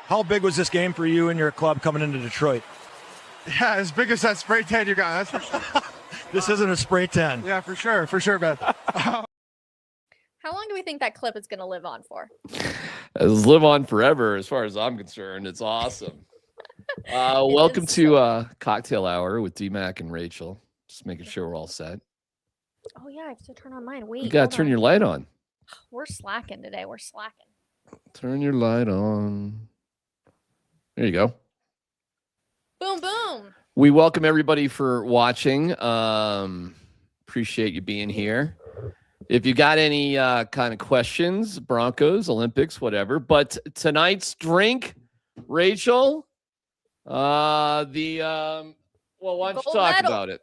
How big was this game for you and your club coming into Detroit? Yeah, as big as that spray tan you got. That's for sure. This isn't a spray tan. Yeah, for sure, Ben. How long do we think that clip is going to live on for? It'll live on forever, as far as I'm concerned. It's awesome. Welcome to Cocktail Hour with DMac and Rachel. Just making sure we're all set. Oh yeah, I have to turn on mine. Wait, You gotta turn your light on. We're slacking today. We're slacking. Turn your light on. There you go. Boom, boom. We welcome everybody for watching. Appreciate you being here. If you got any kind of questions, Broncos, Olympics, whatever. But tonight's drink, Rachel, well, why don't you talk about it?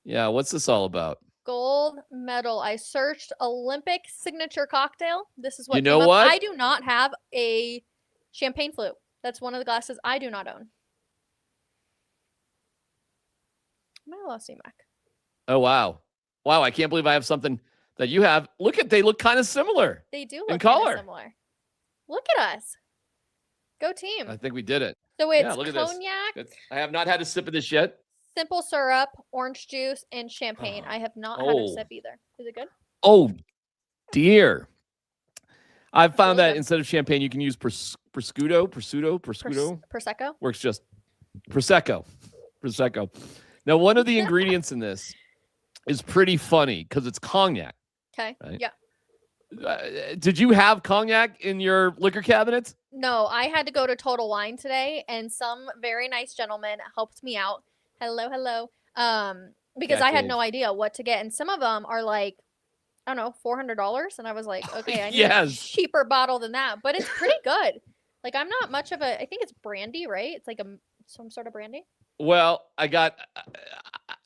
Yeah, what's this all about? Gold medal. I searched Olympic signature cocktail. This is what you know what? I do not have a champagne flute. That's one of the glasses I do not own. Am I lost CMAC? Oh, wow. Wow, I can't believe I have something that you have. They look kind of similar. They do in look color. kind of similar. Look at us. Go team. I think we did it. So it's look cognac. At this. I have not had a sip of this yet. Simple syrup, orange juice, and champagne. I have not had a sip either. Is it good? Oh, dear. I've found that instead of champagne, you can use prosciutto. Prosecco? Works just. Prosecco. Now, one of the ingredients in this is pretty funny because it's cognac. Okay, right? Yeah. Did you have cognac in your liquor cabinets? No, I had to go to Total Wine today, and some very nice gentleman helped me out. Hello. Because I had no idea what to get, and some of them are like, I don't know, $400, and I was like, okay, I need a cheaper bottle than that, but it's pretty good. Like, I'm not much of a. I think it's brandy, right? It's like some sort of brandy. Well, I got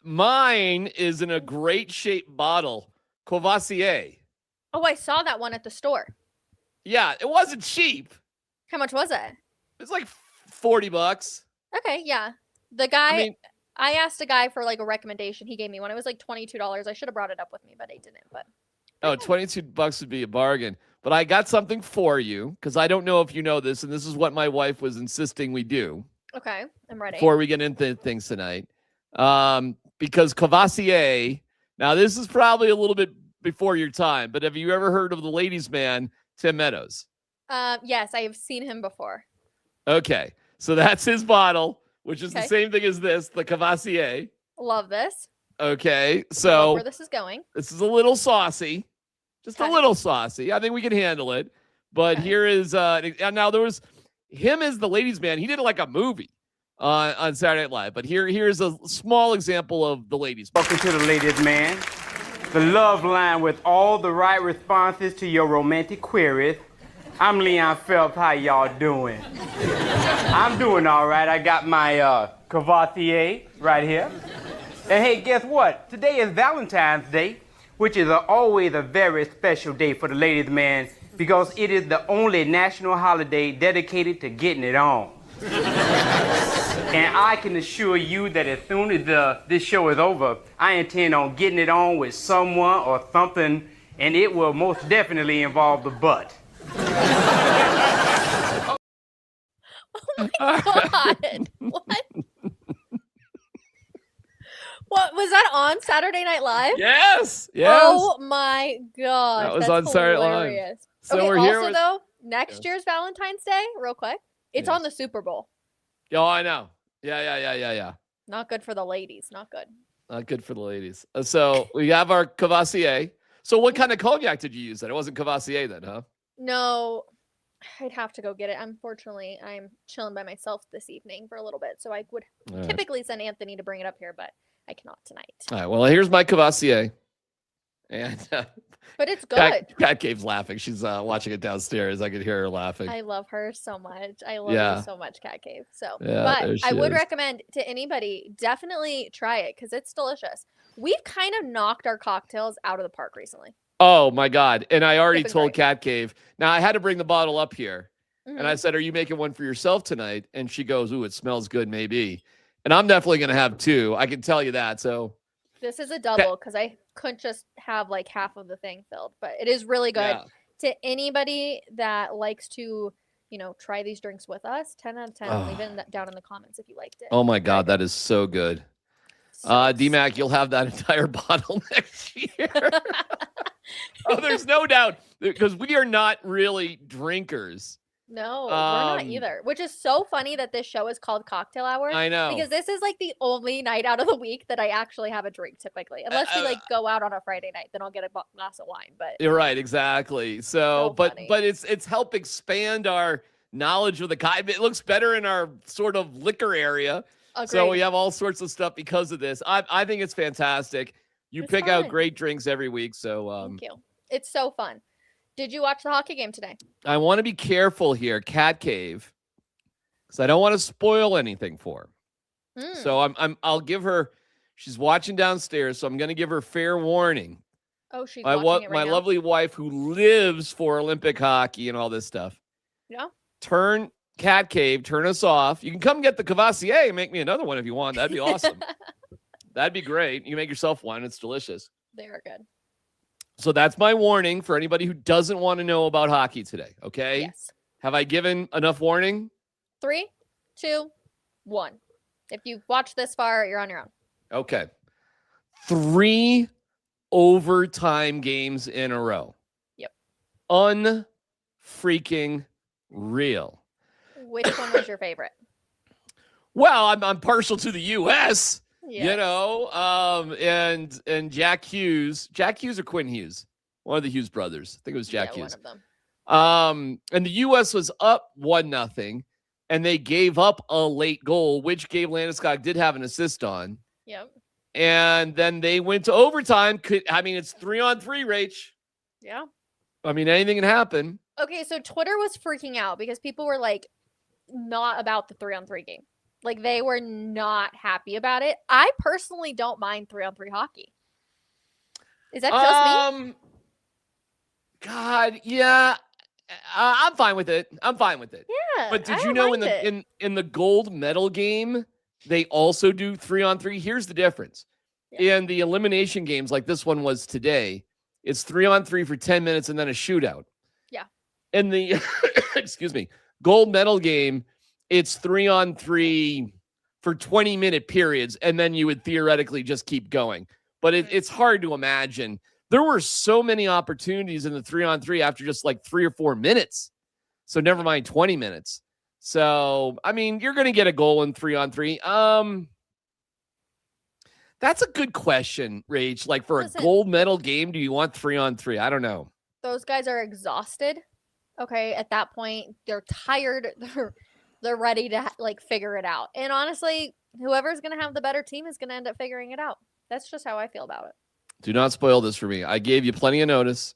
mine is in a great shaped bottle, Courvoisier. Oh, I saw that one at the store. Yeah, it wasn't cheap. How much was it? It's like $40. Okay, yeah. The guy, I asked a guy for like a recommendation. He gave me one. It was like $22. I should have brought it up with me, but I didn't. But $22 would be a bargain. But I got something for you because I don't know if you know this, and this is what my wife was insisting we do. Okay, I'm ready. Before we get into things tonight, because Courvoisier. Now, this is probably a little bit before your time, but have you ever heard of the ladies' man, Tim Meadows? Yes, I have seen him before. Okay, so that's his bottle, which is the same thing as this, the Courvoisier. Love this. Okay, so where this is going. This is a little saucy, just a little saucy. I think we can handle it. But here is now there was him as the ladies' man. He did like a movie on Saturday Night Live. But here's a small example of the ladies' man. Welcome to the ladies' man, the love line with all the right responses to your romantic queries. I'm Leon Phelps. How y'all doing? I'm doing all right. I got my Courvoisier right here. And hey, guess what? Today is Valentine's Day, which is always a very special day for the ladies' man because it is the only national holiday dedicated to getting it on. And I can assure you that as soon as this show is over, I intend on getting it on with someone or something, and it will most definitely involve the butt. Oh my God. What? What was that on Saturday Night Live? Yes. Oh my God. That was on Saturday Night Live. So okay, we're also here though, next year's Valentine's Day, real quick, it's on the Super Bowl. Oh, I know. Yeah. Not good for the ladies. Not good. Not good for the ladies. So we have our Courvoisier. So what kind of cognac did you use then? It wasn't Courvoisier then, huh? No, I'd have to go get it. Unfortunately, I'm chilling by myself this evening for a little bit. So I would typically send Anthony to bring it up here, but I cannot tonight. All right. Well, here's my Courvoisier. And but it's good. Cat Cave's laughing. She's watching it downstairs. I could hear her laughing. I love her so much. I love her so much, Cat Cave. So, but I would recommend to anybody, definitely try it because it's delicious. We've kind of knocked our cocktails out of the park recently. Oh my God. And I already told Cat Cave. Now I had to bring the bottle up here. Mm-hmm. And I said, are you making one for yourself tonight? And she goes, ooh, it smells good, maybe. And I'm definitely going to have two. I can tell you that. So this is a double because I couldn't just have like half of the thing filled, but it is really good. To anybody that likes to, try these drinks with us, 10 out of 10. Leave it down in the comments if you liked it. Oh my God, that is so good. So DMac, you'll have that entire bottle next year. Oh, there's no doubt, because we are not really drinkers. No, we're not either. Which is so funny that this show is called Cocktail Hour. I know. Because this is like the only night out of the week that I actually have a drink typically. Unless we go out on a Friday night, then I'll get a glass of wine. But you're right, exactly. So but funny. it's helped expand our knowledge of the guy. It looks better in our sort of liquor area. So we have all sorts of stuff because of this. I think it's fantastic. You pick out great drinks every week. So thank you. It's so fun. Did you watch the hockey game today? I want to be careful here, Cat Cave, because I don't want to spoil anything for her. So I'll give her. She's watching downstairs, so I'm going to give her fair warning. Oh, she's watching it right my now? lovely wife who lives for Olympic hockey and all this stuff. Yeah. Turn Cat Cave, turn us off. You can come get the Cavassier and make me another one if you want. That'd be awesome. That'd be great. You make yourself one. It's delicious. They are good. So that's my warning for anybody who doesn't want to know about hockey today. Okay. Yes. Have I given enough warning? 3, 2, 1. If you've watched this far, you're on your own. Okay. 3 overtime games in a row. Yep. Unfreaking real. Which one was your favorite? Well, I'm partial to the U.S. Yes. You know, and Jack Hughes or Quinn Hughes, one of the Hughes brothers. I think it was Jack Hughes. One of them. And the U.S. was up 1-0, and they gave up a late goal, which Gabe Landeskog did have an assist on. Yep. And then they went to overtime. It's 3-on-3, Rach. Yeah. Anything can happen. Okay, so Twitter was freaking out because people were like, not about the 3-on-3 game. Like, they were not happy about it. I personally don't mind 3-on-3 hockey. Is that just me? God, yeah. I'm fine with it. Yeah. But did you know in the gold medal game, they also do 3-on-3? Here's the difference. Yeah. In the elimination games, like this one was today, it's 3-on-3 for 10 minutes and then a shootout. Yeah. In the excuse me, gold medal game, it's 3-on-3 for 20-minute periods, and then you would theoretically just keep going. But it's hard to imagine. There were so many opportunities in the 3-on-3 after just like 3 or 4 minutes. So never mind 20 minutes. So, you're going to get a goal in 3-on-3. That's a good question, Rach. Like, for a gold medal game, do you want 3-on-3? I don't know. Those guys are exhausted. Okay, at that point, they're tired. They're ready to figure it out. And honestly, whoever's going to have the better team is going to end up figuring it out. That's just how I feel about it. Do not spoil this for me. I gave you plenty of notice.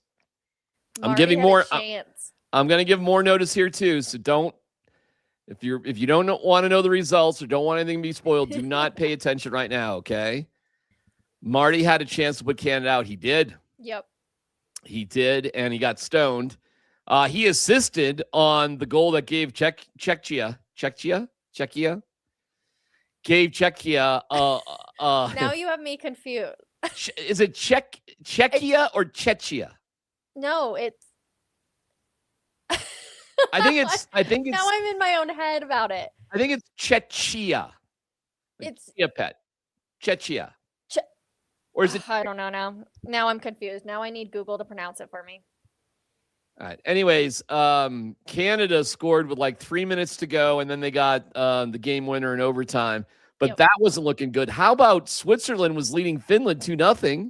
Marty I'm giving more. Chance. I'm going to give more notice here too. So don't. If you don't want to know the results or don't want anything to be spoiled, do not pay attention right now. Okay. Marty had a chance to put Canada out. He did. Yep. He did, and he got stoned. He assisted on the goal that gave Czechia. Gave Czechia. Now you have me confused. Is it Czechia or Czechia? No, it's. I think it's. Now I'm in my own head about it. I think it's Czechia. It's pet. Czechia. Or is it? I don't know now. Now I'm confused. Now I need Google to pronounce it for me. All right. Anyways, Canada scored with like 3 minutes to go, and then they got the game winner in overtime. But that wasn't looking good. How about Switzerland was leading Finland 2-0?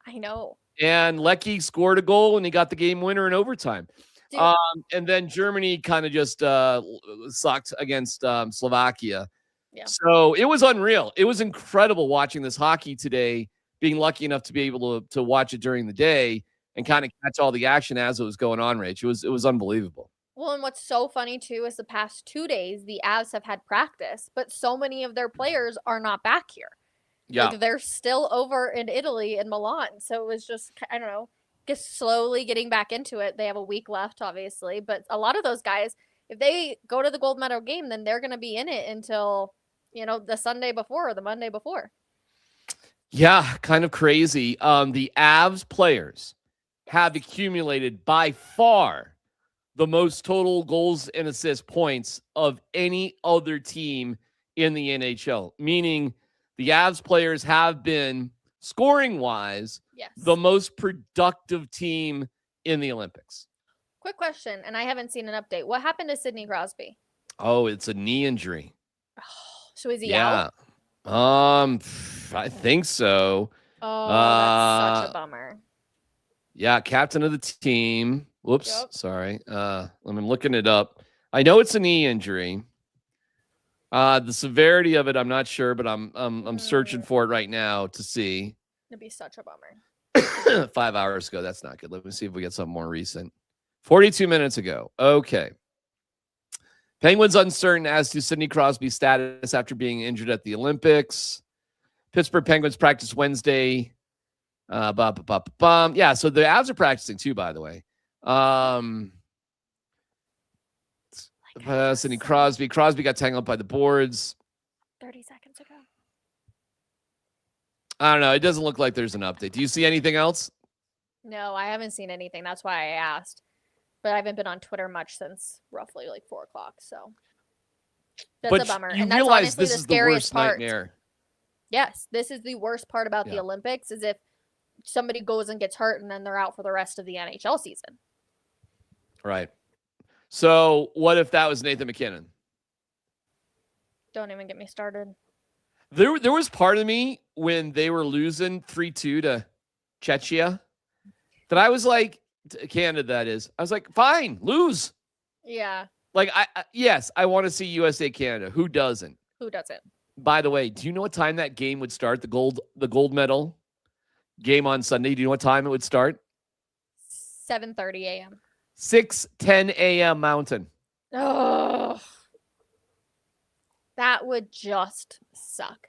I know. And Lecky scored a goal, and he got the game winner in overtime. And then Germany kind of just sucked against Slovakia. Yeah. So it was unreal. It was incredible watching this hockey today, being lucky enough to be able to watch it during the day and kind of catch all the action as it was going on, Rach. It was unbelievable. Well, and what's so funny, too, is the past 2 days, the Avs have had practice, but so many of their players are not back here. Yeah. Like, they're still over in Italy and Milan. So it was just, I don't know, just slowly getting back into it. They have a week left, obviously. But a lot of those guys, if they go to the gold medal game, then they're going to be in it until, the Sunday before or the Monday before. Yeah, kind of crazy. The Avs players have accumulated by far the most total goals and assist points of any other team in the NHL, meaning the Avs players have been, scoring-wise, the most productive team in the Olympics. Quick question, and I haven't seen an update. What happened to Sidney Crosby? Oh, it's a knee injury. So is he out? I think so. Oh, that's such a bummer. Yeah, captain of the team. Whoops, sorry. I'm looking it up. I know it's a knee injury. The severity of it, I'm not sure, but I'm searching for it right now to see. It'd be such a bummer. 5 hours ago. That's not good. Let me see if we get something more recent. 42 minutes ago. Okay. Penguins uncertain as to Sidney Crosby's status after being injured at the Olympics. Pittsburgh Penguins practice Wednesday. Yeah, so the Avs are practicing too, by the way. Sidney Crosby. Crosby got tangled by the boards 30 seconds ago. I don't know. It doesn't look like there's an update. Do you see anything else? No, I haven't seen anything. That's why I asked. But I haven't been on Twitter much since roughly like 4 o'clock. So that's a bummer. You and that's realize honestly this the is the scariest worst part. nightmare. Yes, this is the worst part about the Olympics is if somebody goes and gets hurt and then they're out for the rest of the NHL season. Right. So what if that was Nathan McKinnon? Don't even get me started. There was part of me when they were losing 3-2 to Czechia that I was like, Canada, that is. I was like, fine, lose. Yeah. Like, yes, I want to see USA Canada. Who doesn't? Who doesn't? By the way, do you know what time that game would start? The gold medal game on Sunday. Do you know what time it would start? 7:30 a.m. 6:10 a.m. Mountain. Oh, that would just suck.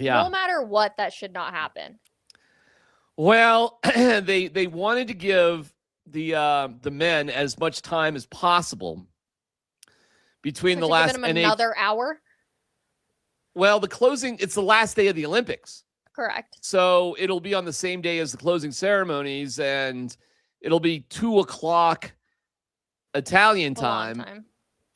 Yeah. No matter what, that should not happen. Well, they wanted to give the men as much time as possible between the last and another hour. Well, the closing, it's the last day of the Olympics. Correct. So it'll be on the same day as the closing ceremonies, and it'll be 2 o'clock Italian time,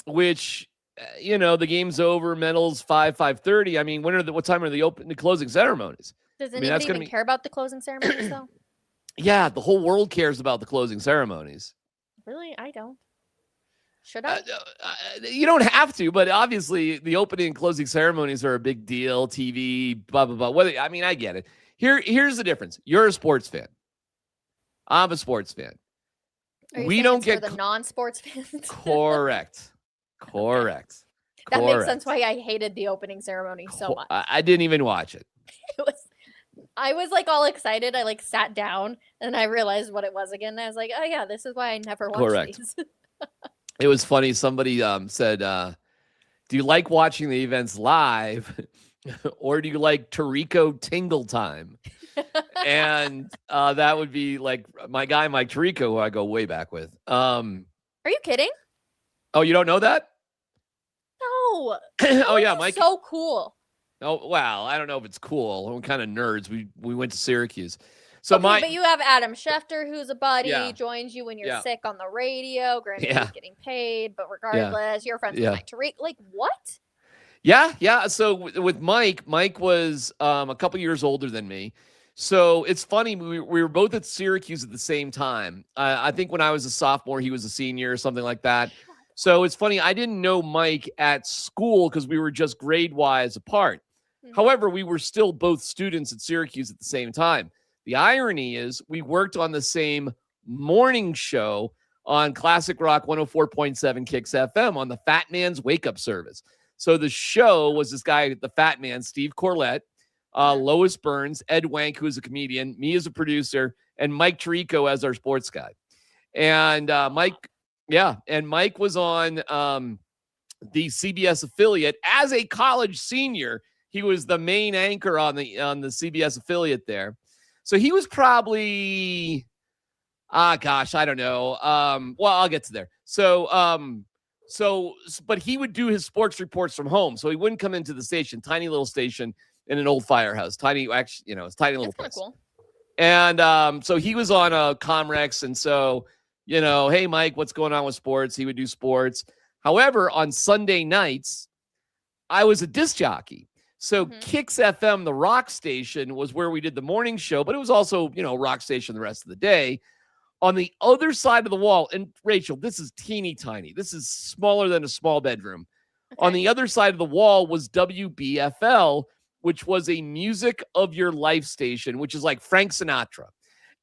which, the game's over, medals 5:30. I mean, what time are the closing ceremonies? Does anybody even care about the closing ceremonies, though? Yeah, the whole world cares about the closing ceremonies. Really? I don't. Should I? You don't have to, but obviously the opening and closing ceremonies are a big deal. TV, blah, blah, blah. I get it. Here's the difference. You're a sports fan. I'm a sports fan. We don't get for the non-sports fans. Correct. That makes sense why I hated the opening ceremony so much. I didn't even watch it. I was like all excited. I like sat down and I realized what it was again. I was like, oh yeah, this is why I never watched these. It was funny. Somebody said, do you like watching the events live or do you like Tirico Tingle time? And that would be like my guy, Mike Tirico, who I go way back with. Are you kidding? Oh, you don't know that? No. Oh, yeah, Mike. So cool. Oh, well, I don't know if it's cool. We're kind of nerds. We went to Syracuse. So but you have Adam Schefter, who's a buddy, joins you when you're sick on the radio. Granted, he's getting paid, but regardless, you're friends with Mike Tariq. Like, what? Yeah. So with Mike was a couple years older than me. So it's funny. We were both at Syracuse at the same time. I think when I was a sophomore, he was a senior or something like that. So it's funny. I didn't know Mike at school because we were just grade-wise apart. Mm-hmm. However, we were still both students at Syracuse at the same time. The irony is we worked on the same morning show on Classic Rock 104.7 Kicks FM on the Fat Man's Wake Up Service. So the show was this guy, the Fat Man, Steve Corlett, Lois Burns, Ed Wank, who's a comedian, me as a producer, and Mike Tirico as our sports guy. And Mike was on the CBS affiliate as a college senior. He was the main anchor on the CBS affiliate there. So he was probably, I don't know. Well, I'll get to there. But he would do his sports reports from home. So he wouldn't come into the station, tiny little station in an old firehouse, it's tiny little place. Cool. And so he was on Comrex. And so Hey, Mike, what's going on with sports? He would do sports. However, on Sunday nights, I was a disc jockey. So Kicks FM, the rock station, was where we did the morning show, but it was also, rock station the rest of the day. On the other side of the wall, and Rachel, this is teeny tiny. This is smaller than a small bedroom. Okay. On the other side of the wall was WBFL, which was a music of your life station, which is like Frank Sinatra.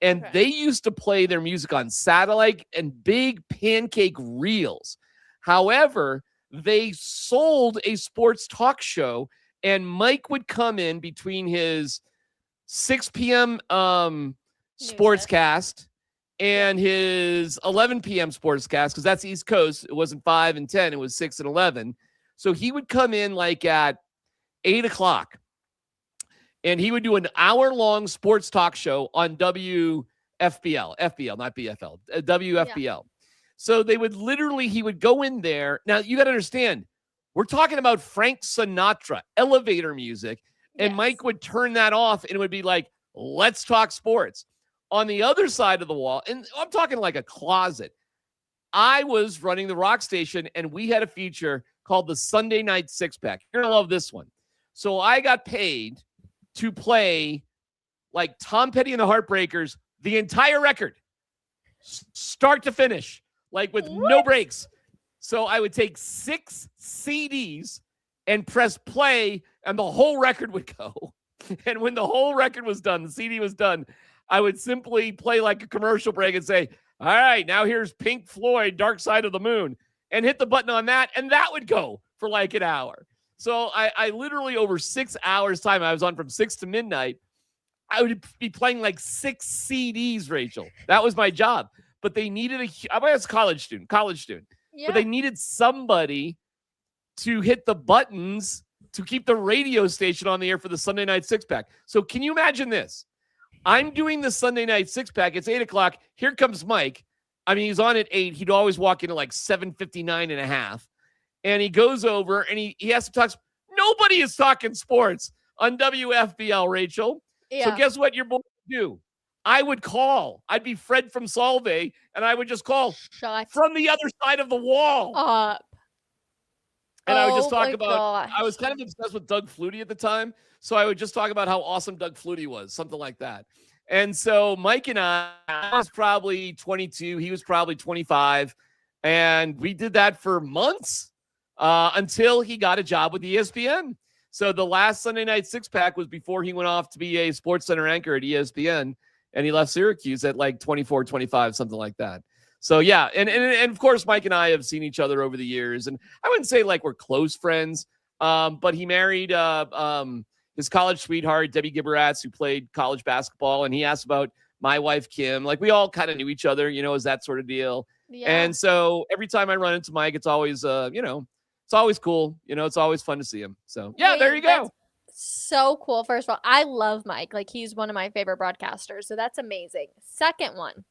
And they used to play their music on satellite and big pancake reels. However, they sold a sports talk show, and Mike would come in between his 6 p.m. sportscast and his 11 p.m. sportscast, because that's East Coast. It wasn't 5 and 10. It was 6 and 11. So he would come in like at 8 o'clock, and he would do an hour-long sports talk show on WFBL, not BFL, WFBL. Yeah. So he would go in there. Now, you got to understand, we're talking about Frank Sinatra, elevator music, and Mike would turn that off, and it would be like, let's talk sports. On the other side of the wall, and I'm talking like a closet, I was running the rock station, and we had a feature called the Sunday Night Six-Pack. You're going to love this one. So I got paid to play like Tom Petty and the Heartbreakers, the entire record, start to finish, like with no breaks. So I would take 6 CDs and press play, and the whole record would go. And when the whole record was done, the CD was done, I would simply play like a commercial break and say, all right, now here's Pink Floyd, Dark Side of the Moon, and hit the button on that, and that would go for like an hour. So I literally, over 6 hours time, I was on from 6 to midnight, I would be playing like 6 CDs, Rachel. That was my job. But they needed I was a college student. Yeah. But they needed somebody to hit the buttons to keep the radio station on the air for the Sunday Night Six-Pack. So can you imagine this? I'm doing the Sunday Night Six-Pack. It's 8 o'clock. Here comes Mike. I mean, he's on at 8. He'd always walk in at like 7:59 and a half. And he goes over and he has to talk. Nobody is talking sports on WFBL, Rachel. Yeah. So guess what your boy would do? I would call. I'd be Fred from Solve, and I would just call from the other side of the wall. And I would just talk about, I was kind of obsessed with Doug Flutie at the time. So I would just talk about how awesome Doug Flutie was, something like that. And so Mike and I was probably 22. He was probably 25. And we did that for months until he got a job with ESPN. So the last Sunday Night Six-Pack was before he went off to be a Sports Center anchor at ESPN. And he left Syracuse at like 24, 25, something like that. So, yeah. And of course, Mike and I have seen each other over the years. And I wouldn't say like we're close friends, but he married his college sweetheart, Debbie Gibberatz, who played college basketball. And he asked about my wife, Kim. Like, we all kind of knew each other, is that sort of deal. Yeah. And so every time I run into Mike, it's always, it's always cool. It's always fun to see him. So, yeah, there you go. So cool. First of all, I love Mike. Like, he's one of my favorite broadcasters. So that's amazing. Second one,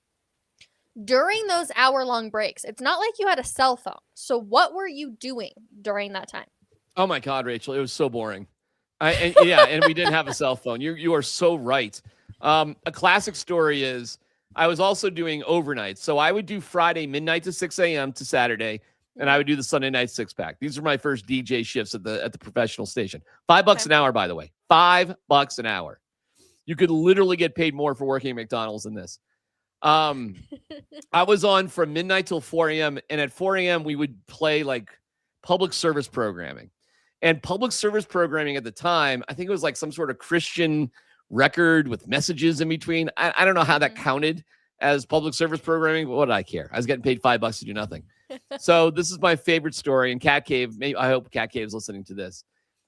during those hour-long breaks, it's not like you had a cell phone. So what were you doing during that time? Oh my God, Rachel, it was so boring. And we didn't have a cell phone. You are so right. A classic story is I was also doing overnight. So I would do Friday midnight to 6 a.m. to Saturday. And I would do the Sunday Night Six-Pack. These are my first DJ shifts at the professional station. $5 an hour, by the way. $5 an hour. You could literally get paid more for working at McDonald's than this. I was on from midnight till 4 a.m. And at 4 a.m., we would play like public service programming. And public service programming at the time, I think it was like some sort of Christian record with messages in between. I don't know how that counted as public service programming, but what did I care? I was getting paid $5 to do nothing. So this is my favorite story. And Cat Cave, I hope Cat Cave is listening to this.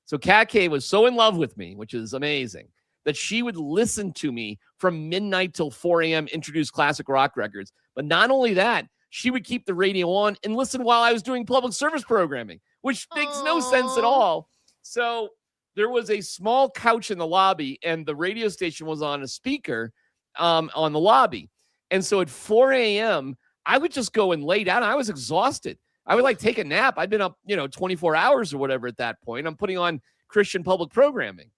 So Cat Cave was so in love with me, which is amazing, that she would listen to me from midnight till 4 a.m., introduce classic rock records. But not only that, she would keep the radio on and listen while I was doing public service programming, which makes no sense at all. So there was a small couch in the lobby, and the radio station was on a speaker on the lobby. And so at 4 a.m., I would just go and lay down. I was exhausted. I would like take a nap. I'd been up, 24 hours or whatever at that point. I'm putting on Christian public programming.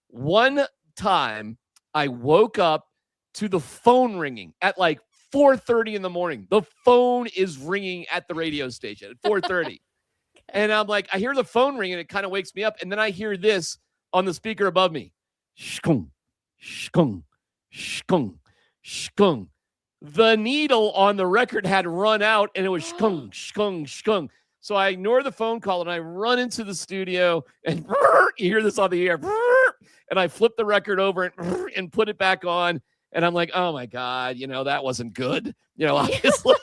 One time I woke up to the phone ringing at like 4:30 in the morning. The phone is ringing at the radio station at 4:30. And I'm like, I hear the phone ring and it kind of wakes me up. And then I hear this on the speaker above me. Shkung, shkung, shkung, shkung. The needle on the record had run out and it was shkung, shkung, shkung. So I ignore the phone call and I run into the studio and you hear this on the air. And I flip the record over and put it back on. And I'm like, oh my God, that wasn't good, obviously.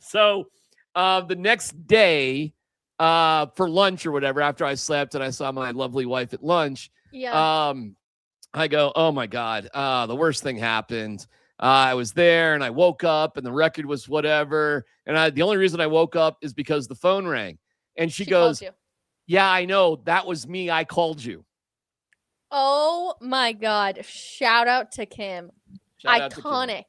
So the next day for lunch or whatever, after I slept and I saw my lovely wife at lunch, I go, oh my God, the worst thing happened. I was there and I woke up and the record was whatever. And the only reason I woke up is because the phone rang. And she goes, yeah, I know. That was me. I called you. Oh my God. Shout out to Kim. Iconic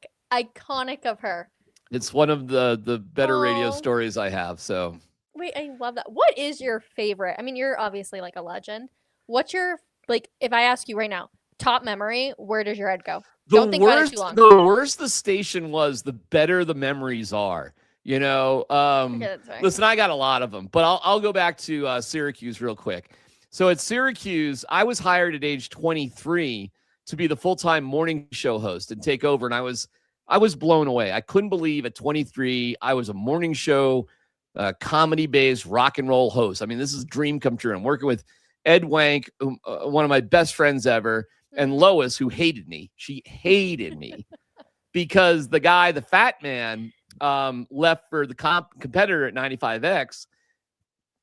of her. It's one of the better radio stories I have. So wait, I love that. What is your favorite? I mean, you're obviously like a legend. What's your, like, if I ask you right now, top memory, where does your head go? Don't think about it too long. The worse the station was, the better the memories are. Listen, I got a lot of them, but I'll go back to Syracuse real quick. So at Syracuse, I was hired at age 23 to be the full-time morning show host and take over. And I was blown away. I couldn't believe at 23, I was a morning show, comedy-based rock and roll host. I mean, this is a dream come true. I'm working with Ed Wank, one of my best friends ever, and Lois, who hated me. She hated me because the guy, the fat man, left for the competitor at 95X,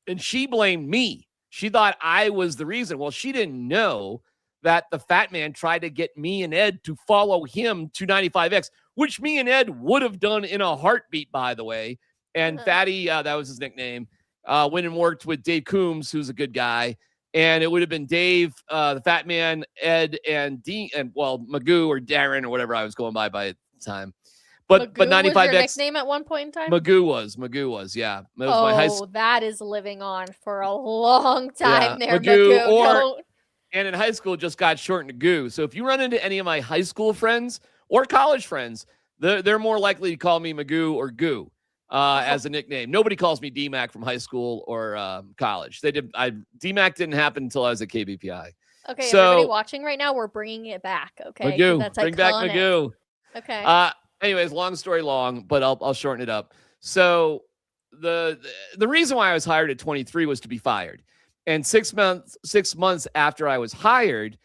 and she blamed me. She thought I was the reason. Well, she didn't know that the fat man tried to get me and Ed to follow him to 95X, which me and Ed would have done in a heartbeat, by the way. And Fatty, that was his nickname, went and worked with Dave Coombs, who's a good guy. And it would have been Dave, the fat man, Ed, and Magoo or Darren or whatever I was going by the time. But 95X was your nickname at one point in time? Magoo was, yeah. That was my high school. That is living on for a long time there, Magoo. And in high school, it just got shortened to Goo. So if you run into any of my high school friends or college friends, they're more likely to call me Magoo or Goo as a nickname. Nobody calls me DMac from high school or college. DMac didn't happen until I was at KBPI. Okay, so, everybody watching right now, we're bringing it back. Okay, Magoo, that's bring back Magoo. Okay. Anyways, long story long, but I'll shorten it up. So the reason why I was hired at 23 was to be fired. And 6 months after I was hired,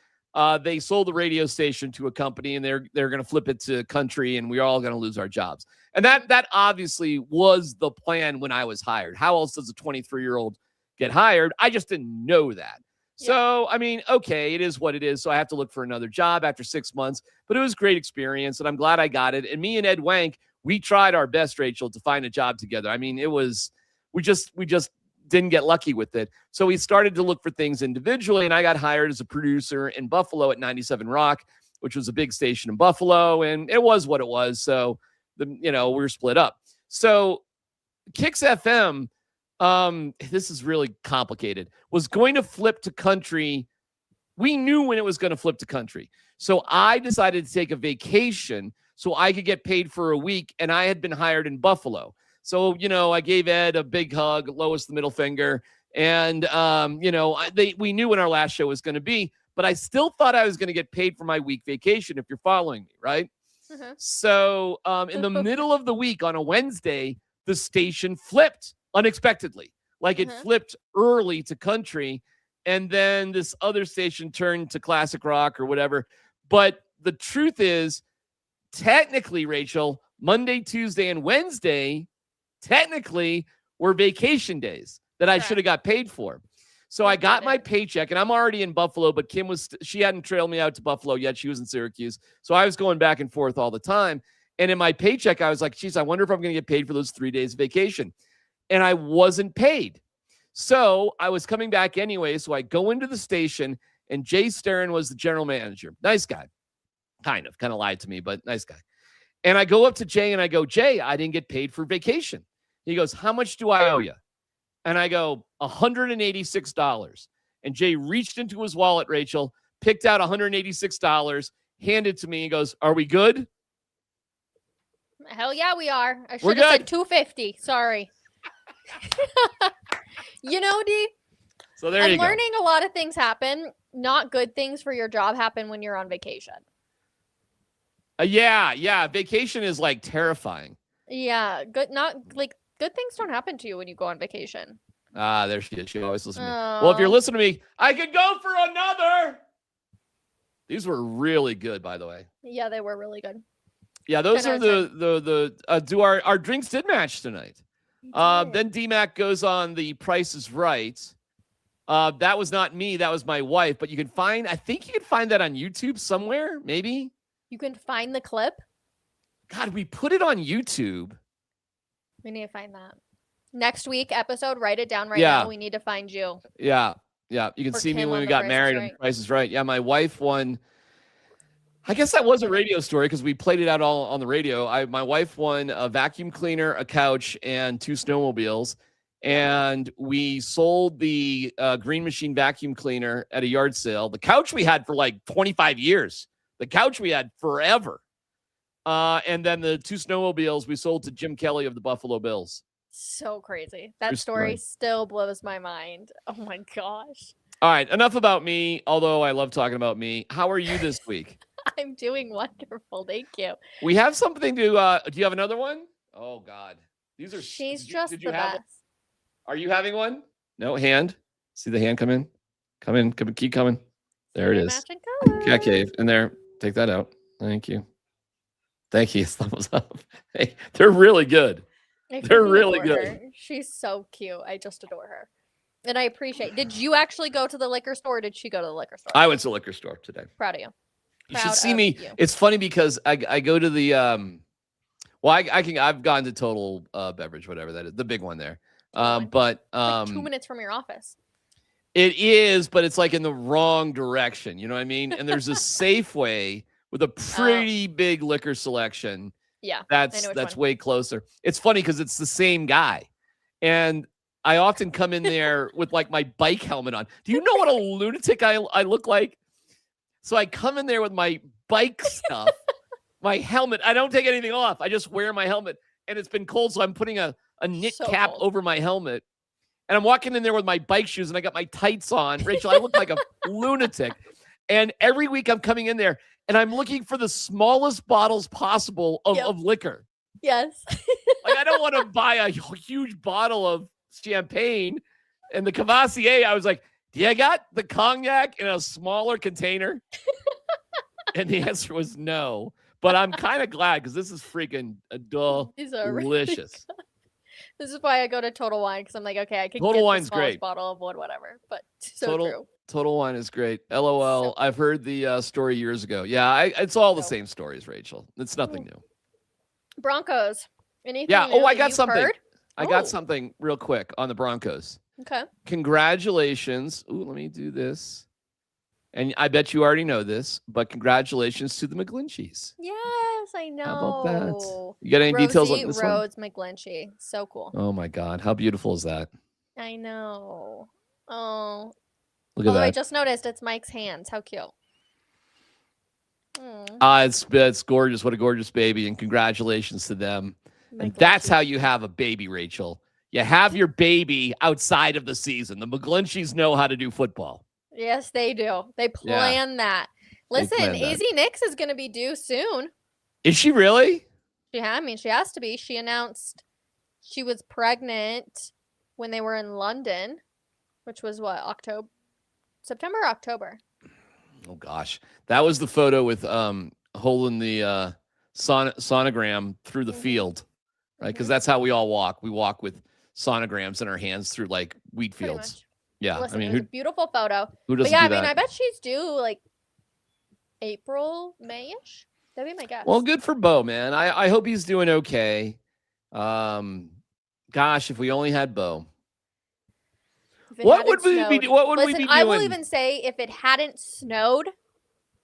they sold the radio station to a company, and they're going to flip it to country, and we're all going to lose our jobs. And that obviously was the plan when I was hired. How else does a 23-year-old get hired? I just didn't know that. Yeah. So, I mean, okay, it is what it is. So I have to look for another job after 6 months, but it was a great experience, and I'm glad I got it. And me and Ed Wank, we tried our best, Rachel, to find a job together. I mean, we just didn't get lucky with it. So we started to look for things individually, and I got hired as a producer in Buffalo at 97 Rock, which was a big station in Buffalo, and it was what it was. So we were split up. So Kicks FM, this is really complicated, was going to flip to country. We knew when it was going to flip to country. So I decided to take a vacation so I could get paid for a week, and I had been hired in Buffalo. So, I gave Ed a big hug, Lois the middle finger, and, we knew when our last show was going to be, but I still thought I was going to get paid for my week vacation, if you're following me, right? Mm-hmm. So in the middle of the week on a Wednesday, the station flipped unexpectedly. Like it flipped early to country, and then this other station turned to classic rock or whatever. But the truth is, technically, Rachel, Monday, Tuesday, and Wednesday technically were vacation days that I should have got paid for. So I got my paycheck, and I'm already in Buffalo, but Kim she hadn't trailed me out to Buffalo yet. She was in Syracuse. So I was going back and forth all the time. And in my paycheck, I was like, geez, I wonder if I'm going to get paid for those 3 days of vacation. And I wasn't paid. So I was coming back anyway. So I go into the station, and Jay Stern was the general manager. Nice guy. Kind of lied to me, but nice guy. And I go up to Jay and I go, Jay, I didn't get paid for vacation. He goes, how much do I owe you? And I go, $186. And Jay reached into his wallet, Rachel, picked out $186, handed it to me, and goes, are we good? Hell yeah, we are. I We're should have good. said 250. Sorry. You know, D, So there I'm you go. learning a lot of things happen. Not good things for your job happen when you're on vacation. Yeah. Vacation is like terrifying. Yeah, good. Not like good things don't happen to you when you go on vacation. Ah, there she is. She always listens to me. Well, if you're Oh. listening to me, I could go for another. These were really good, by the way. Yeah, they were really good. Yeah, those 10 are out of do our drinks did match tonight. Then DMac goes on the Price is Right. That was not me. That was my wife. But I think you can find that on YouTube somewhere, maybe. You can find the clip. God, we put it on YouTube. We need to find that. Next week episode, write it down right Yeah. now. We need to find you. Yeah. You can Or see me Kim when on we The got Price is married on Right. The Price is Right. Yeah, my wife won. I guess that was a radio story because we played it out all on the radio. My wife won a vacuum cleaner, a couch, and 2 snowmobiles. And we sold the Green Machine vacuum cleaner at a yard sale. The couch we had for like 25 years. The couch we had forever. And then the 2 snowmobiles we sold to Jim Kelly of the Buffalo Bills. So crazy. That True story story. still blows my mind. Oh my gosh. All right, enough about me, although I love talking about me. How are you this week? I'm doing wonderful. Thank you. We have something to do you have another one? Oh God. These are She's did just you the have best. Are you having one? No hand. See the hand come in? Come in. Keep coming. There it They is. match in color. Cat cave. In there. Take that out. Thank you. Thank you. Thumbs up. Hey, they're really good. I They're freaking really adore good. her. She's so cute. I just adore her. And I appreciate. Did you actually go to the liquor store or did she go to the liquor store? I went to the liquor store today. Proud of you. You should Proud see of me. you. It's funny because I go to the I've gone to Total Beverage, whatever that is, the big one there. But It's like 2 minutes from your office. it is, but it's like in the wrong direction. You know what I mean? And there's a Safeway with a pretty big liquor selection. Yeah. That's which one. way closer. It's funny because it's the same guy. And I often come in there with like my bike helmet on. Do you know what a lunatic I look like? So I come in there with my bike stuff, my helmet. I don't take anything off. I just wear my helmet. And it's been cold, so I'm putting a knit So cap cold. over my helmet. And I'm walking in there with my bike shoes and I got my tights on. Rachel, I look like a lunatic. And every week I'm coming in there and I'm looking for the smallest bottles possible of liquor. Yes. Like I don't want to buy a huge bottle of champagne. And the Cavassier, I was like, do you got the Cognac in a smaller container? And the answer was no. But I'm kind of glad because this is freaking These are really delicious. good. This is why I go to Total Wine because I'm like, okay, I can Total get Wine's the smallest great. bottle of whatever. But so true. Total Wine is great. LOL. So- I've heard the story years ago. Yeah, it's all the So- same stories, Rachel. It's nothing new. Broncos. Anything Yeah. new Oh, I that got you've something. heard? I got something real quick on the Broncos. Okay. Congratulations. Ooh, let me do this. And I bet you already know this, but congratulations to the McGlincheys. Yes, I know. How about that? You got any details on this one? Rhodes McGlinchey. So cool. Oh my God. How beautiful is that? I know. Oh. Look at Although I that. just noticed it's Mike's hands. How cute. Mm, It's gorgeous. What a gorgeous baby. And congratulations to them. And that's how you have a baby, Rachel. You have your baby outside of the season. The McGlincheys know how to do football. Yes, they do. They plan that. They Listen, plan that. Izzy Nix is going to be due soon. Is she really? She has to be. She announced she was pregnant when they were in London, which was what, September or October? Oh gosh. That was the photo with holding the sonogram through the field, right? Because that's how we all walk. We walk with sonograms in our hands through like wheat Pretty fields. much. Yeah. Listen, I mean, it was a beautiful photo. who But doesn't yeah, do I mean, that? I bet she's due like April, May-ish. That'd be my guess. Well, good for Bo, man. I hope he's doing okay. Gosh, if we only had Bo. If it What hadn't would we be? snowed- What would we Listen, be doing? I will even say if it hadn't snowed,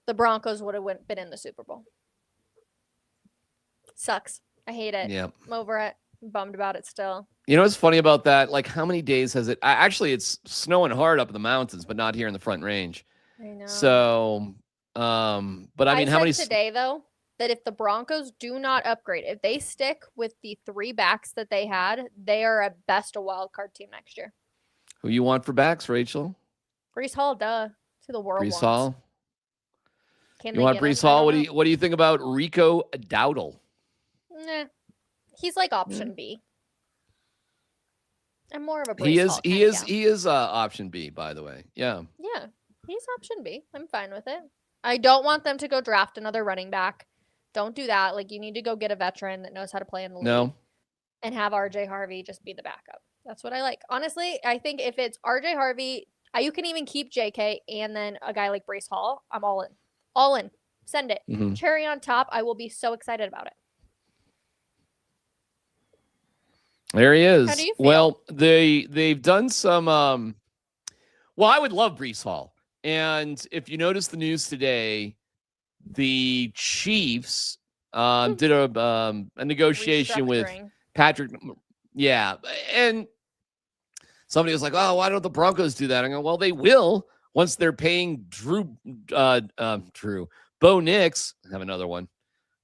the Broncos would have been in the Super Bowl. Sucks. I hate it. Yeah. I'm over it. I'm bummed about it still. You know what's funny about that? Like, how many days has it? Actually, it's snowing hard up in the mountains, but not here in the Front Range. I know. So, but I mean, how many? today though? that if the Broncos do not upgrade, if they stick with the 3 backs that they had, they are at best a wild card team next year. Who you want for backs, Rachel? Brees Hall, duh. To the world Brees wants. Hall. Can You they want get him? Brees I Hall? don't know. What do you think about Rico Dowdle? Nah. He's like option B. I'm more of a Brees He is. Hall He kinda is. gal. He is option B. By the way, yeah. Yeah, he's option B. I'm fine with it. I don't want them to go draft another running back. Don't do that. Like, you need to go get a veteran that knows how to play in the league No. and have RJ Harvey just be the backup. That's what I like. Honestly, I think if it's RJ Harvey, you can even keep JK and then a guy like Brees Hall. I'm all in. All in. Send it. Mm-hmm. Cherry on top. I will be so excited about it. There he is. How do you feel? Well, they've done some. Well, I would love Brees Hall, and if you notice the news today, the Chiefs did a negotiation with Restructuring. Patrick. Yeah, and somebody was like, "Oh, why don't the Broncos do that?" I go, "Well, they will once they're paying Bo Nix." I have another one.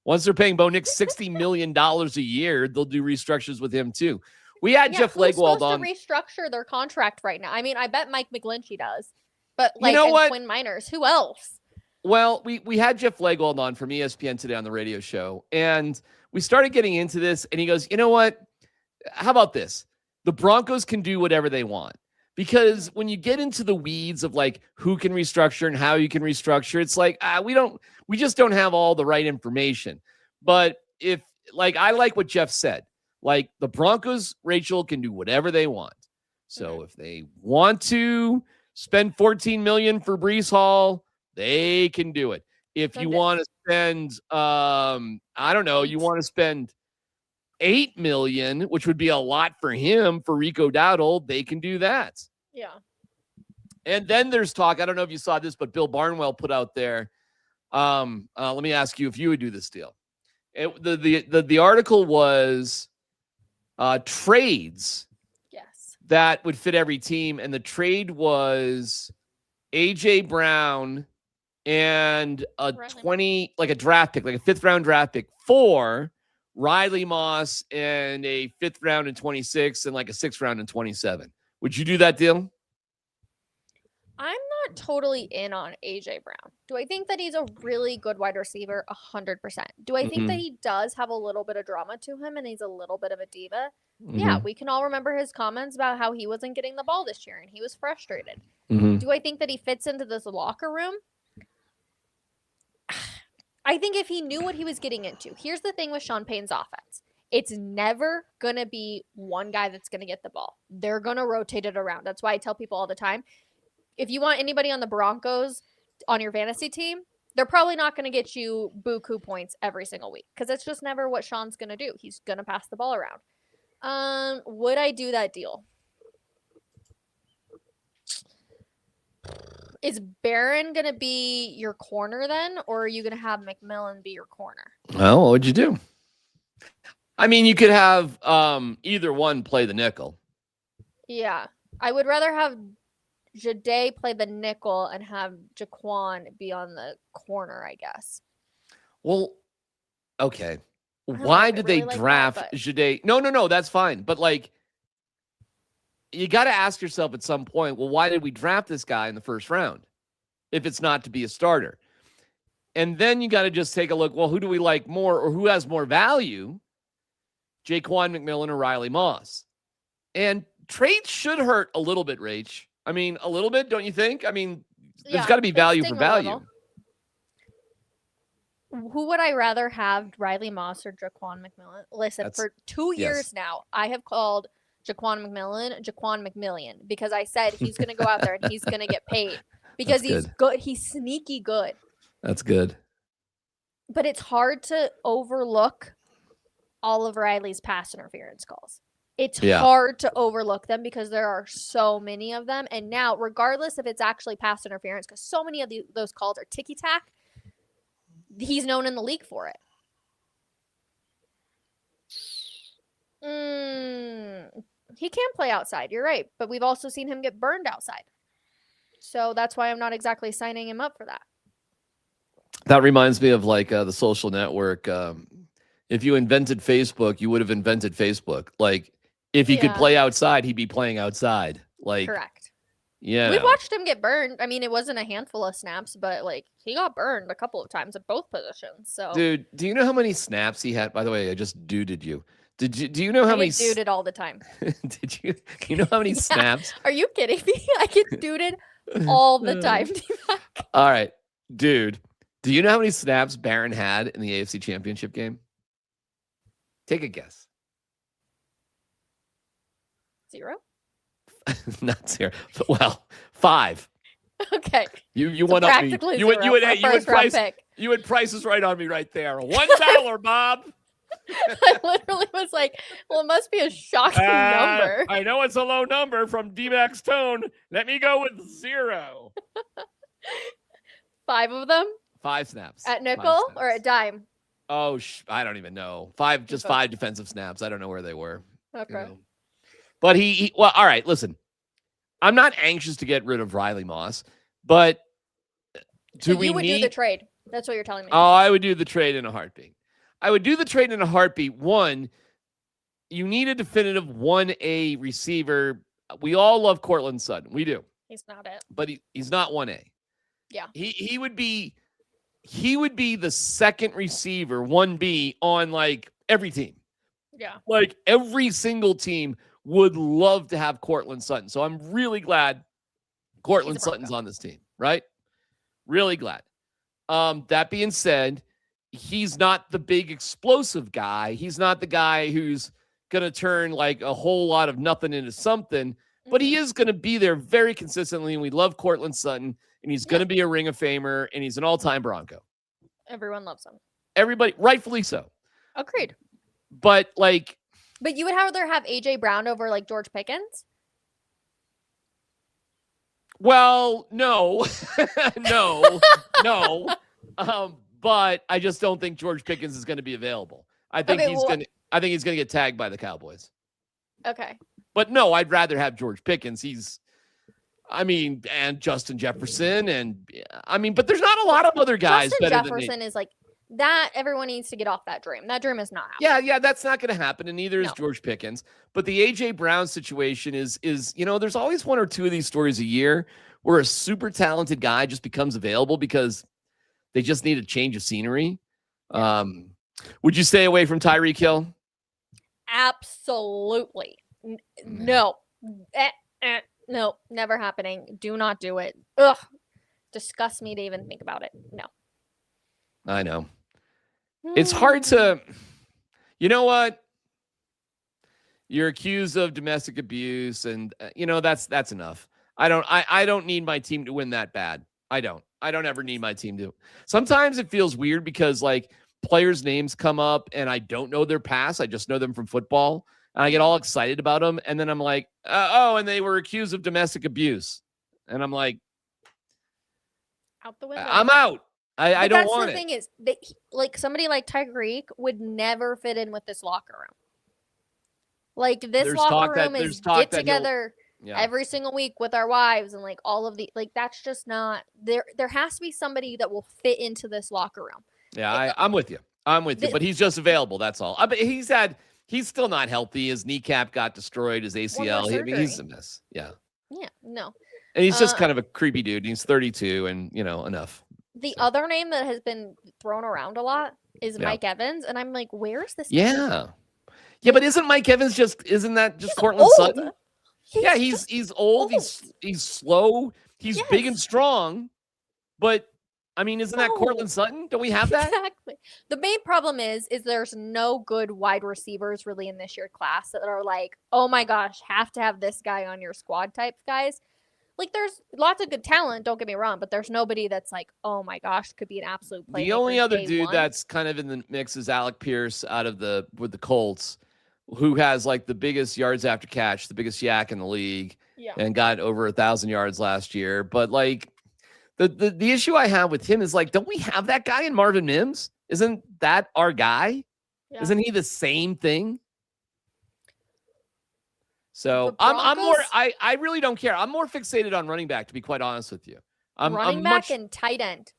Once they're paying Bo Nix $60 million a year, they'll do restructures with him too. We had Jeff who's Legwold supposed on. to restructure their contract right now? I mean, I bet Mike McGlinchey does, but You like, know and what? Quinn Miners. Who else? Well, we had Jeff Legwold on from ESPN today on the radio show, and we started getting into this, and he goes, "You know what? How about this? The Broncos can do whatever they want." Because when you get into the weeds of like who can restructure and how you can restructure, it's like we just don't have all the right information. But if like I like what Jeff said, like the Broncos, Rachel, can do whatever they want. So if they want to spend $14 million for Brees Hall, they can do it. If you want to spend, I don't know, you want to spend $8 million, which would be a lot for him for Rico Dowdle, they can do that. Yeah. And then there's talk. I don't know if you saw this, but Bill Barnwell put out there. Let me ask you if you would do this deal. The article was trades. Yes. That would fit every team, and the trade was AJ Brown and a draft pick, like a 5th round draft pick for Riley Moss and a 5th round in 26 and like a 6th round in 27. Would you do that deal? I'm not totally in on AJ Brown. Do I think that he's a really good wide receiver? 100%. Do I think that he does have a little bit of drama to him and he's a little bit of a diva? Yeah, we can all remember his comments about how he wasn't getting the ball this year and he was frustrated. Do I think that he fits into this locker room? I think if he knew what he was getting into. Here's the thing with Sean Payton's offense. It's never going to be one guy that's going to get the ball. They're going to rotate it around. That's why I tell people all the time, if you want anybody on the Broncos on your fantasy team, they're probably not going to get you buku points every single week because that's just never what Sean's going to do. He's going to pass the ball around. Would I do that deal? Is Barron going to be your corner then, or are you going to have McMillan be your corner? Well, what would you do? I mean, you could have either one play the nickel. Yeah. I would rather have Jade play the nickel and have Jaquan be on the corner, I guess. Well, okay. Why did they draft Jade? No, that's fine. But like, you got to ask yourself at some point, well, why did we draft this guy in the first round if it's not to be a starter? And then you got to just take a look, well, who do we like more or who has more value? Jaquan McMillan or Riley Moss? And trades should hurt a little bit, Rach. I mean, a little bit, don't you think? I mean, there's got to be value for value. Who would I rather have, Riley Moss or Jaquan McMillan? Listen, for 2 years now, I have called Jaquan McMillian, because I said he's going to go out there and he's going to get paid because he's good. He's sneaky good. That's good. But it's hard to overlook all of Riley's pass interference calls. It's hard to overlook them because there are so many of them. And now, regardless if it's actually pass interference, because so many of those calls are ticky-tack, he's known in the league for it. He can play outside, you're right. But we've also seen him get burned outside. So that's why I'm not exactly signing him up for that. That reminds me of like the social network. If you invented Facebook, you would have invented Facebook. Like if he could play outside, he'd be playing outside. Like correct. Yeah. We watched him get burned. I mean, it wasn't a handful of snaps, but like he got burned a couple of times at both positions. So, dude, do you know how many snaps he had? By the way, I just duded you. Do you know how many? Duded all the time. Did you? You know how many snaps? Are you kidding me? I get duded all the time. All right, dude. Do you know how many snaps Barron had in the AFC Championship game? Take a guess. 0? Not 0. Well, 5. Okay. You went up me. You would prices right on me right there. $1, Bob. I literally was like, well, it must be a shocking number. I know it's a low number from DMac's tone. Let me go with 0. 5 of them? 5 snaps. At nickel or at dime? Oh, I don't even know. 5 defensive snaps. I don't know where they were. Okay. You know? But well, all right, listen. I'm not anxious to get rid of Riley Moss, but you would do the trade. That's what you're telling me. Oh, I would do the trade in a heartbeat. I would do the trade in a heartbeat. One, you need a definitive 1A receiver. We all love Cortland Sutton. We do. He's not it. But he's not 1A. Yeah. He would be the second receiver, 1B, on like every team. Yeah. Like every single team would love to have Cortland Sutton. So I'm really glad Cortland Sutton's on this team, right? Really glad. That being said, he's not the big explosive guy. He's not the guy who's going to turn like a whole lot of nothing into something, but he is going to be there very consistently. And we love Cortland Sutton, and he's going to be a Ring of Famer, and he's an all-time Bronco. Everyone loves him. Everybody, rightfully so. Agreed. But like, but you would rather have AJ Brown over like George Pickens? Well, no, no. But I just don't think George Pickens is going to be available. I think he's going to get tagged by the Cowboys. Okay. But no, I'd rather have George Pickens. And Justin Jefferson, but there's not a lot of other guys Justin better Jefferson than me. Is like that. Everyone needs to get off that dream. That dream is not happening. Yeah, that's not going to happen, and neither is George Pickens. But the AJ Brown situation is there's always one or two of these stories a year where a super talented guy just becomes available because they just need a change of scenery. Would you stay away from Tyreek Hill? Absolutely. No. No, never happening. Do not do it. Ugh. Disgusts me to even think about it. No. I know. It's hard to, you know what? You're accused of domestic abuse, and that's enough. I don't need my team to win that bad. I don't ever need my team to. Sometimes it feels weird because like players' names come up and I don't know their past. I just know them from football. And I get all excited about them. And then I'm like, and they were accused of domestic abuse. And I'm like, out the window. I'm out. I don't want it. That's the thing is, like somebody like Tyreek would never fit in with this locker room. Like this locker room is get together every single week with our wives and like all of the, like that's just not there. There has to be somebody that will fit into this locker room. Yeah, I'm with you. But he's just available. That's all. He's still not healthy. His kneecap got destroyed. His ACL. He's a mess. Yeah. Yeah. No. And he's just kind of a creepy dude. He's 32, and enough. The other name that has been thrown around a lot is Mike Evans, and I'm like, where is this? Yeah. Yeah, but isn't Mike Evans isn't that just Cortland Sutton? He's old. He's slow. He's big and strong. But isn't that Cortland Sutton? Don't we have that? Exactly. The main problem is there's no good wide receivers really in this year class that are like, oh my gosh, have to have this guy on your squad type guys. Like there's lots of good talent, don't get me wrong, but there's nobody that's like, oh my gosh, could be an absolute player. The only other dude that's kind of in the mix is Alec Pierce with the Colts, who has like the biggest yards after catch, the biggest yak in the league, and got over 1,000 yards last year. But like the issue I have with him is like, don't we have that guy in Marvin Mims? Isn't that our guy? Yeah. Isn't he the same thing? So I'm more. I really don't care. I'm more fixated on running back, to be quite honest with you. Running back and tight end.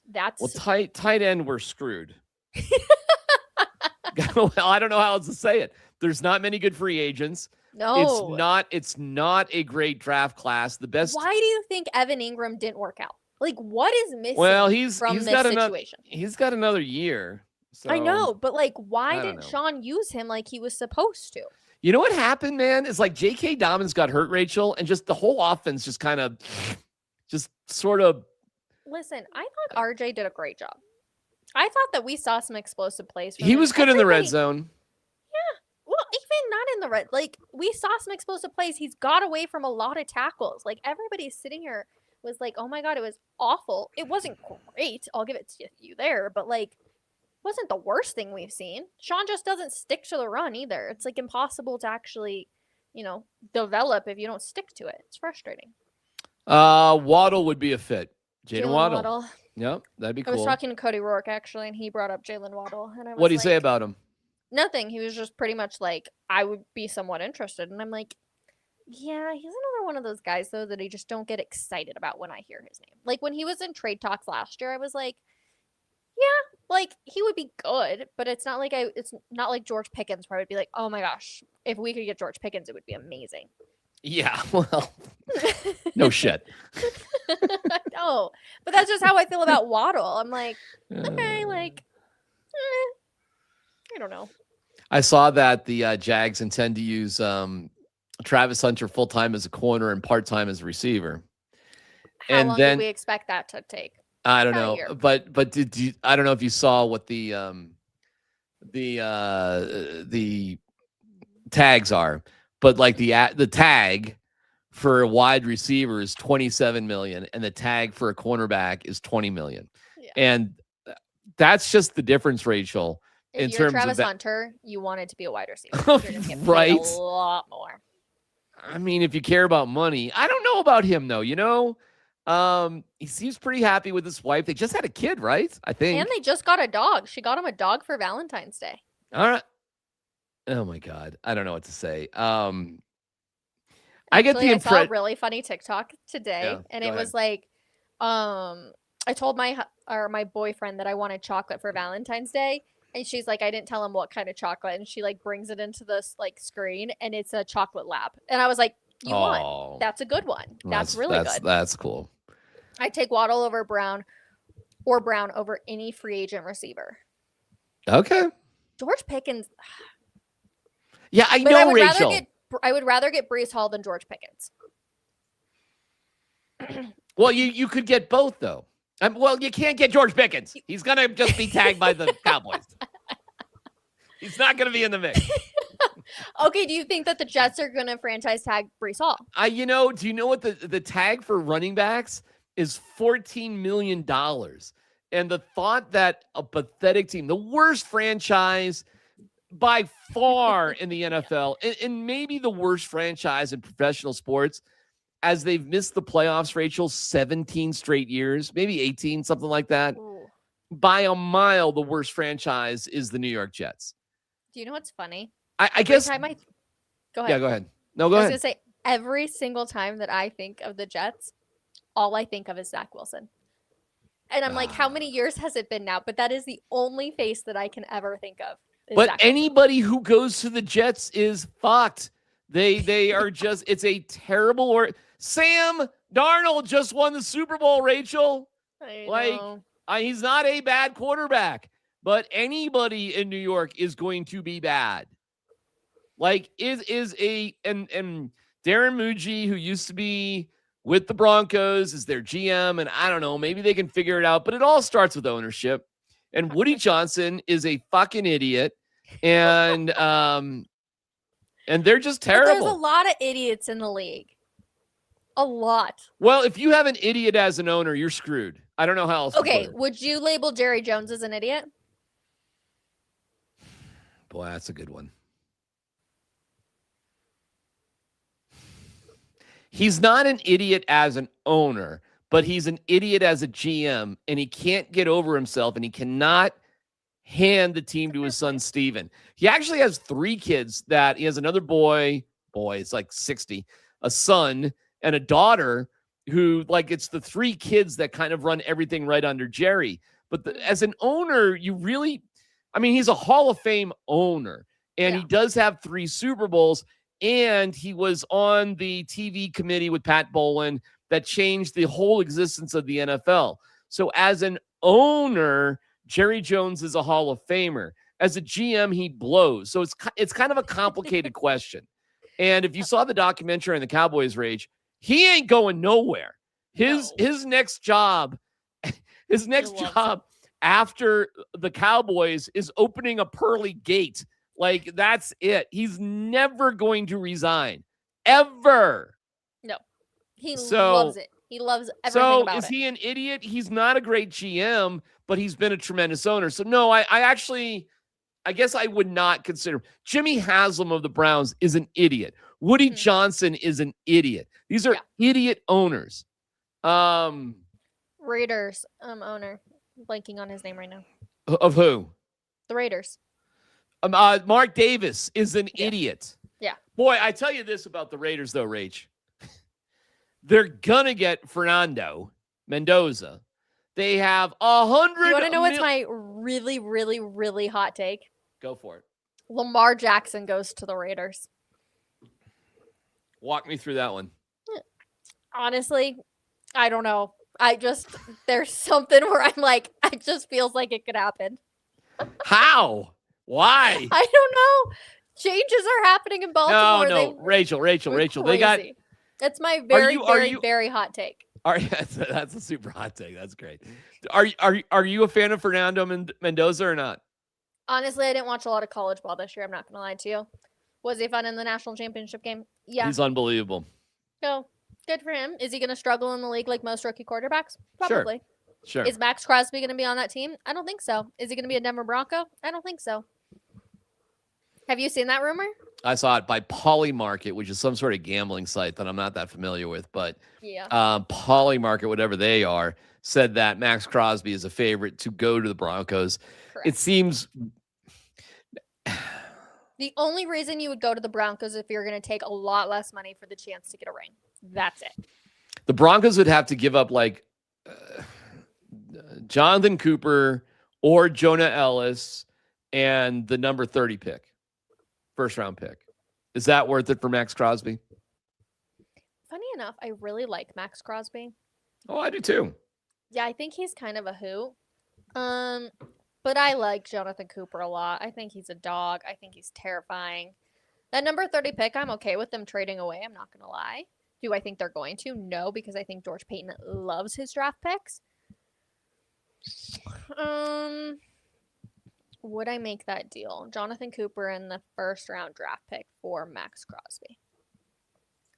That's Well, tight end, we're screwed. Well, I don't know how else to say it. There's not many good free agents. no. It's not a great draft class. The best. Why do you think Evan Ingram didn't work out? Like, what is missing Well, from he's this got situation? He's got another year. So I know, but like, I why don't didn't know. Sean use him like he was supposed to? You know what happened, man? Is like J.K. Dobbins got hurt, Rachel, and just the whole offense just kind of, just sort of. Listen, I thought RJ did a great job. I thought that we saw some explosive plays. From He him. was good in the red Everybody- zone. Well, even not in the red. Like, we saw some explosive plays. He's got away from a lot of tackles. Like, everybody sitting here was like, oh my God, it was awful. It wasn't great. I'll give it to you there. But, like, it wasn't the worst thing we've seen. Sean just doesn't stick to the run either. It's, like, impossible to actually, develop if you don't stick to it. It's frustrating. Waddle would be a fit. Jaden Waddle. Yep, that'd be I cool. was talking to Cody Rourke, actually, and he brought up Jalen Waddle. And I was What did he like, say about him? Nothing. He was just pretty much like, I would be somewhat interested. And I'm like, yeah, he's another one of those guys, though, that I just don't get excited about when I hear his name. Like, when he was in trade talks last year, I was like, yeah, like, he would be good, but it's not like George Pickens, where I would be like, oh my gosh, if we could get George Pickens, it would be amazing. Yeah, well, no shit. No, but that's just how I feel about Waddle. I'm like, okay, like, I don't know. I saw that the Jags intend to use Travis Hunter full-time as a corner and part-time as a receiver. How long do we expect that to take? I don't About a know, year. but did you? I don't know if you saw what the tags are, but like the tag for a wide receiver is $27 million, and the tag for a cornerback is $20 million, Yeah. and that's just the difference, Rachel. If in you're terms Travis of that. Hunter, you want it to be a wide receiver. You're gonna get paid Right. a lot more. I mean, if you care about money, I don't know about him though. He seems pretty happy with his wife. They just had a kid, right? I think. And they just got a dog. She got him a dog for Valentine's Day. All right. Oh my God, I don't know what to say. I get the Actually, I saw a impression. really funny TikTok today, Yeah, and go it was like, I told my boyfriend that I wanted chocolate for Valentine's Day, and she's like, I didn't tell him what kind of chocolate, and she like brings it into this like screen, and it's a chocolate lab, and I was like, you won. That's a good one. That's really good. That's cool. I take Waddle over Brown, or Brown over any free agent receiver. Okay. George Pickens. Yeah, I But know, Rachel. I would rather get Breece Hall than George Pickens. Well, you could get both though. Well, you can't get George Pickens. He's gonna just be tagged by the Cowboys. He's not gonna be in the mix. Okay, do you think that the Jets are going to franchise tag Breece Hall? Do you know what the tag for running backs is? $14 million. And the thought that a pathetic team, the worst franchise by far in the NFL, and maybe the worst franchise in professional sports, as they've missed the playoffs, Rachel, 17 straight years, maybe 18, something like that. Ooh. By a mile, the worst franchise is the New York Jets. Do you know what's funny? I guess. Go ahead. Yeah, go ahead. No, go I was ahead. going to say, every single time that I think of the Jets, all I think of is Zach Wilson. And I'm like, how many years has it been now? But that is the only face that I can ever think of. But anybody who goes to the Jets is fucked. They are just, it's a terrible Sam Darnold just won the Super Bowl, Rachel. He's not a bad quarterback, but anybody in New York is going to be bad. And Darren Muji, who used to be with the Broncos, is their GM, and I don't know, maybe they can figure it out, but it all starts with ownership. And Woody Johnson is a fucking idiot, and they're just terrible. But there's a lot of idiots in the league. A lot. Well, if you have an idiot as an owner, you're screwed. I don't know how else to put it. Would you label Jerry Jones as an idiot? Boy, that's a good one. He's not an idiot as an owner, but he's an idiot as a GM, and he can't get over himself, and he cannot hand the team to his son, Steven. He actually has 3 kids he has another boy, it's like 60, a son, and a daughter, who like it's the three kids that kind of run everything right under Jerry. But as an owner, he's a Hall of Fame owner, and he does have 3 Super Bowls, and he was on the TV committee with Pat Bowlen that changed the whole existence of the NFL. So as an owner, Jerry Jones is a Hall of Famer. As a GM, he blows. So it's kind of a complicated question. And if you saw the documentary on the Cowboys, Rage, he ain't going nowhere. His next job after the Cowboys is opening a pearly gate. Like, that's it. He's never going to resign. Ever. No. He loves it. He loves everything about it. So, is he an idiot? He's not a great GM, but he's been a tremendous owner. So, no, I guess I would not consider him. Jimmy Haslam of the Browns is an idiot. Woody Johnson is an idiot. These are idiot owners. Raiders owner. I'm blanking on his name right now. Of who? The Raiders. Mark Davis is an idiot. Yeah. Boy, I tell you this about the Raiders, though, Rach. They're going to get Fernando Mendoza. They have 100. You want to know what's my really, really, really hot take? Go for it. Lamar Jackson goes to the Raiders. Walk me through that one. Honestly, I don't know. There's something where I'm like, it just feels like it could happen. How? Why? I don't know. Changes are happening in Baltimore. No, Rachel. Crazy. They got. That's my very hot take. That's a super hot take. That's great. Are you a fan of Fernando Mendoza or not? Honestly, I didn't watch a lot of college ball this year. I'm not going to lie to you. Was he fun in the national championship game? Yeah. He's unbelievable. So, good for him. Is he going to struggle in the league like most rookie quarterbacks? Probably. Sure. Is Max Crosby going to be on that team? I don't think so. Is he going to be a Denver Bronco? I don't think so. Have you seen that rumor? I saw it by Polymarket, which is some sort of gambling site that I'm not that familiar with, but Polymarket, whatever they are, said that Max Crosby is a favorite to go to the Broncos. Correct. It seems the only reason you would go to the Broncos if you're going to take a lot less money for the chance to get a ring. That's it. The Broncos would have to give up like Jonathan Cooper or Jonah Ellis and the number 30 pick. First round pick. Is that worth it for Max Crosby? Funny enough, I really like Max Crosby. Oh, I do too. Yeah, I think he's kind of a hoot. But I like Jonathan Cooper a lot. I think he's a dog. I think he's terrifying. That number 30 pick, I'm okay with them trading away. I'm not going to lie. Do I think they're going to? No, because I think George Payton loves his draft picks. Would I make that deal? Jonathan Cooper in the first round draft pick for Max Crosby?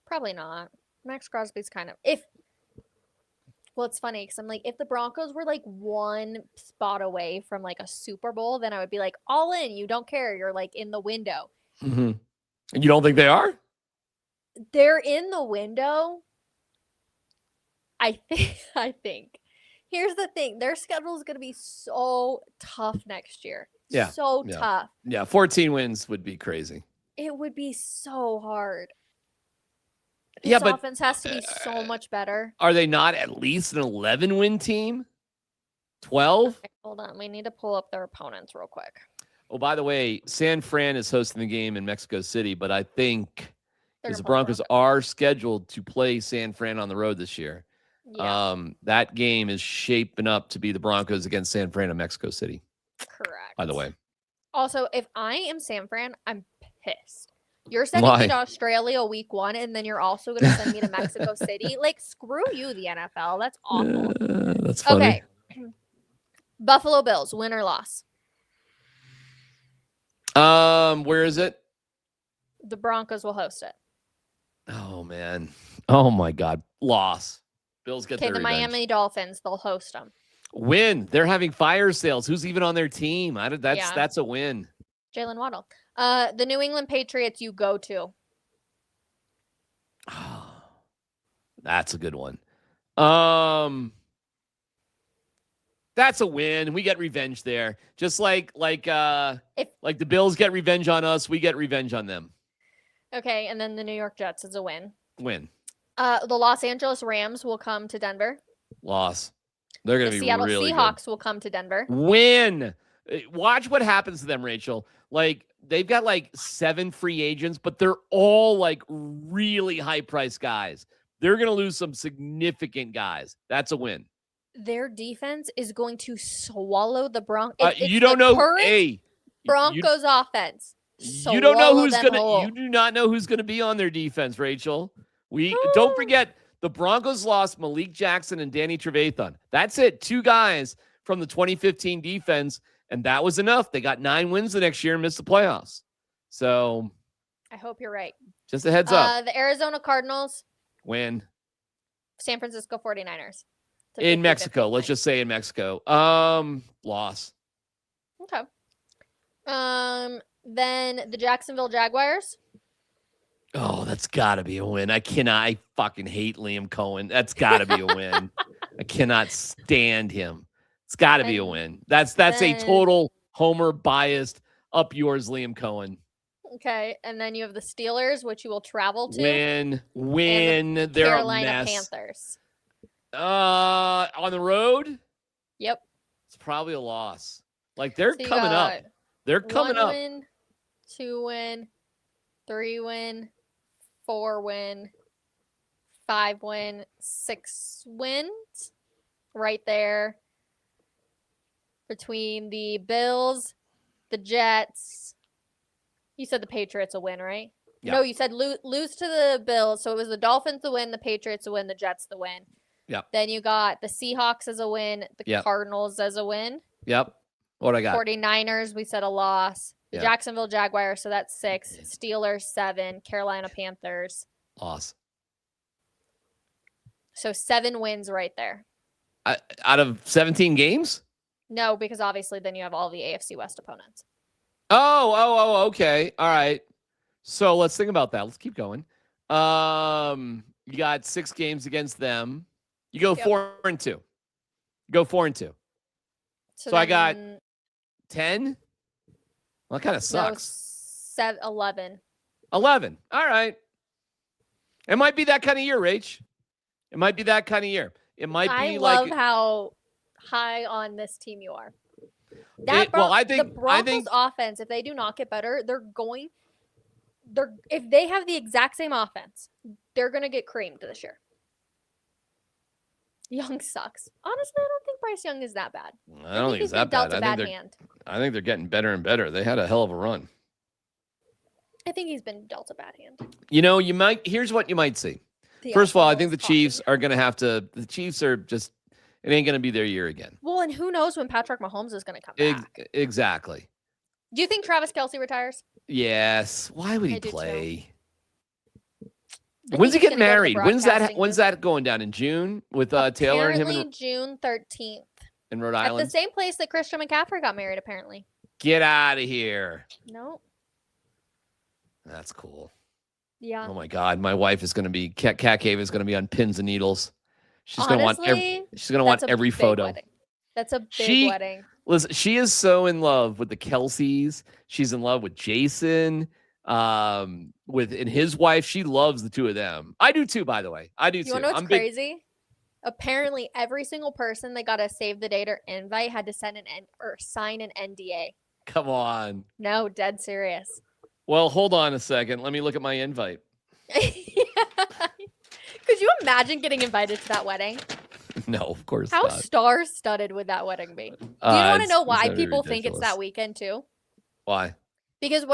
Probably not. Max Crosby's kind of it's funny because I'm like, if the Broncos were like one spot away from like a Super Bowl, then I would be like, all in. You don't care. You're like in the window. Mm-hmm. And you don't think they are? They're in the window. I think. Here's the thing. Their schedule is going to be so tough next year. Yeah. So tough. Yeah. 14 wins would be crazy. It would be so hard. This offense has to be so much better. Are they not at least an 11-win team? 12? Okay, hold on. We need to pull up their opponents real quick. Oh, by the way, San Fran is hosting the game in Mexico City, but I think because the Broncos are scheduled to play San Fran on the road this year. Yeah. That game is shaping up to be the Broncos against San Fran in Mexico City. Correct. By the way. Also, if I am San Fran, I'm pissed. You're sending me to Australia week 1, and then you're also going to send me to Mexico City. Like, screw you, the NFL. That's awful. That's funny. Okay. Buffalo Bills, win or loss? Where is it? The Broncos will host it. Oh, man. Oh, my God. Loss. Bills get their the revenge. Miami Dolphins, they'll host them. Win. They're having fire sales. Who's even on their team? That's a win. Jalen Waddle. The New England Patriots you go to. Oh, that's a good one. That's a win. We get revenge there. Just like the Bills get revenge on us, we get revenge on them. Okay, and then the New York Jets is a win. Win. The Los Angeles Rams will come to Denver. Loss. They're going The to be Seattle really Seahawks will come to Denver. good. Win. Watch what happens to them, Rachel. Like, they've got like 7 free agents, but they're all like really high-priced guys. They're going to lose some significant guys. That's a win. Their defense is going to swallow the Broncos. You don't know. Hey, Broncos offense. You don't know who's gonna. gonna. You do not know who's gonna be on their defense, Rachel. Don't forget the Broncos lost Malik Jackson and Danny Trevathan. That's it. 2 guys from the 2015 defense, and that was enough. They got 9 wins the next year and missed the playoffs. So I hope you're right. Just a heads up. The Arizona Cardinals Win. San Francisco 49ers. In Mexico. Let's just say in Mexico. Loss. Okay. Then the Jacksonville Jaguars. Oh, that's got to be a win. I fucking hate Liam Cohen. That's got to be a win. I cannot stand him. It's got to be a win. That's a total homer biased up yours, Liam Cohen. Okay, and then you have the Steelers, which you will travel to. Win. They're Carolina a mess. Panthers. On the road? Yep. It's probably a loss. Like, they're coming up. They're coming up. 1 win, 2 win, 3 win, 4 win, 5 win, 6 wins. Right there. Between the Bills, the Jets. You said the Patriots a win, right? Yeah. No, you said lose to the Bills. So it was the Dolphins the win, the Patriots the win, the Jets the win. Yep. Then you got the Seahawks as a win, the Cardinals as a win. Yep. What I got? 49ers, we said a loss. The Jacksonville Jaguars, so that's 6. Steelers, 7. Carolina Panthers. Loss. So 7 wins right there. Out of 17 games? No, because obviously then you have all the AFC West opponents. Oh, okay. All right. So let's think about that. Let's keep going. You got 6 games against them. You go 4-2. You go 4-2. So I got 10. Well, that kind of sucks. No, 11. 11. All right. It might be that kind of year, Rach. It might be that kind of year. It might be I love how high on this team you are. I think the Broncos offense, if they do not get better, if they have the exact same offense, they're going to get creamed this year. Young sucks. Honestly, I don't think Bryce Young is that bad. I don't think he's that bad. I think they're getting better and better. They had a hell of a run. I think he's been dealt a bad hand. Here's what you might see. First of all, I think the Chiefs are going to have to. The Chiefs are just. It ain't going to be their year again. Well, and who knows when Patrick Mahomes is going to come back? Exactly. Do you think Travis Kelce retires? Yes. Why would he play? Too. When's he getting married? When's that going down in June with Taylor and him? Apparently June 13th. In Rhode Island? At the same place that Christian McCaffrey got married, apparently. Get out of here. No. That's cool. Yeah. Oh my God. My wife is going to be, Cat Cave is going to be on pins and needles. She's going to want every photo. Wedding. That's a big wedding. Listen, she is so in love with the Kelseys. She's in love with Jason, and his wife. She loves the 2 of them. I do too, by the way. I do too. You want to know what's crazy? Apparently, every single person that got a save the date or invite had to sign an NDA. Come on. No, dead serious. Well, hold on a second. Let me look at my invite. Could you imagine getting invited to that wedding? No, of course not. How star-studded would that wedding be? Do you want to know why people think it's that weekend too? Why? Because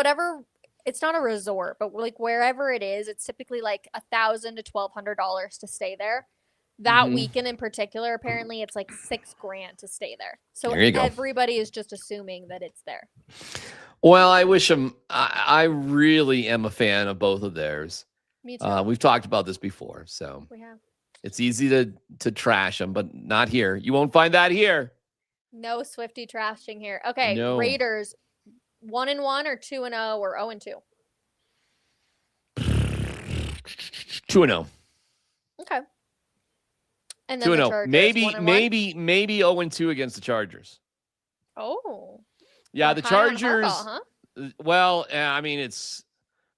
it's not a resort, but like wherever it is, it's typically like $1,000 to $1,200 to stay there. That weekend in particular, apparently it's like $6,000 to stay there. So everybody is just assuming that it's there. Well, I wish them. I really am a fan of both of theirs. Me too. We've talked about this before, so we have. It's easy to trash them, but not here. You won't find that here. No Swiftie trashing here. Okay, no. Raiders 1-1 or 2-0 or 0-2? 2-0. Okay. And then 2-0. Maybe 0-2 against the Chargers. Oh. Yeah, the Chargers. Harbaugh, huh? Well, I mean, it's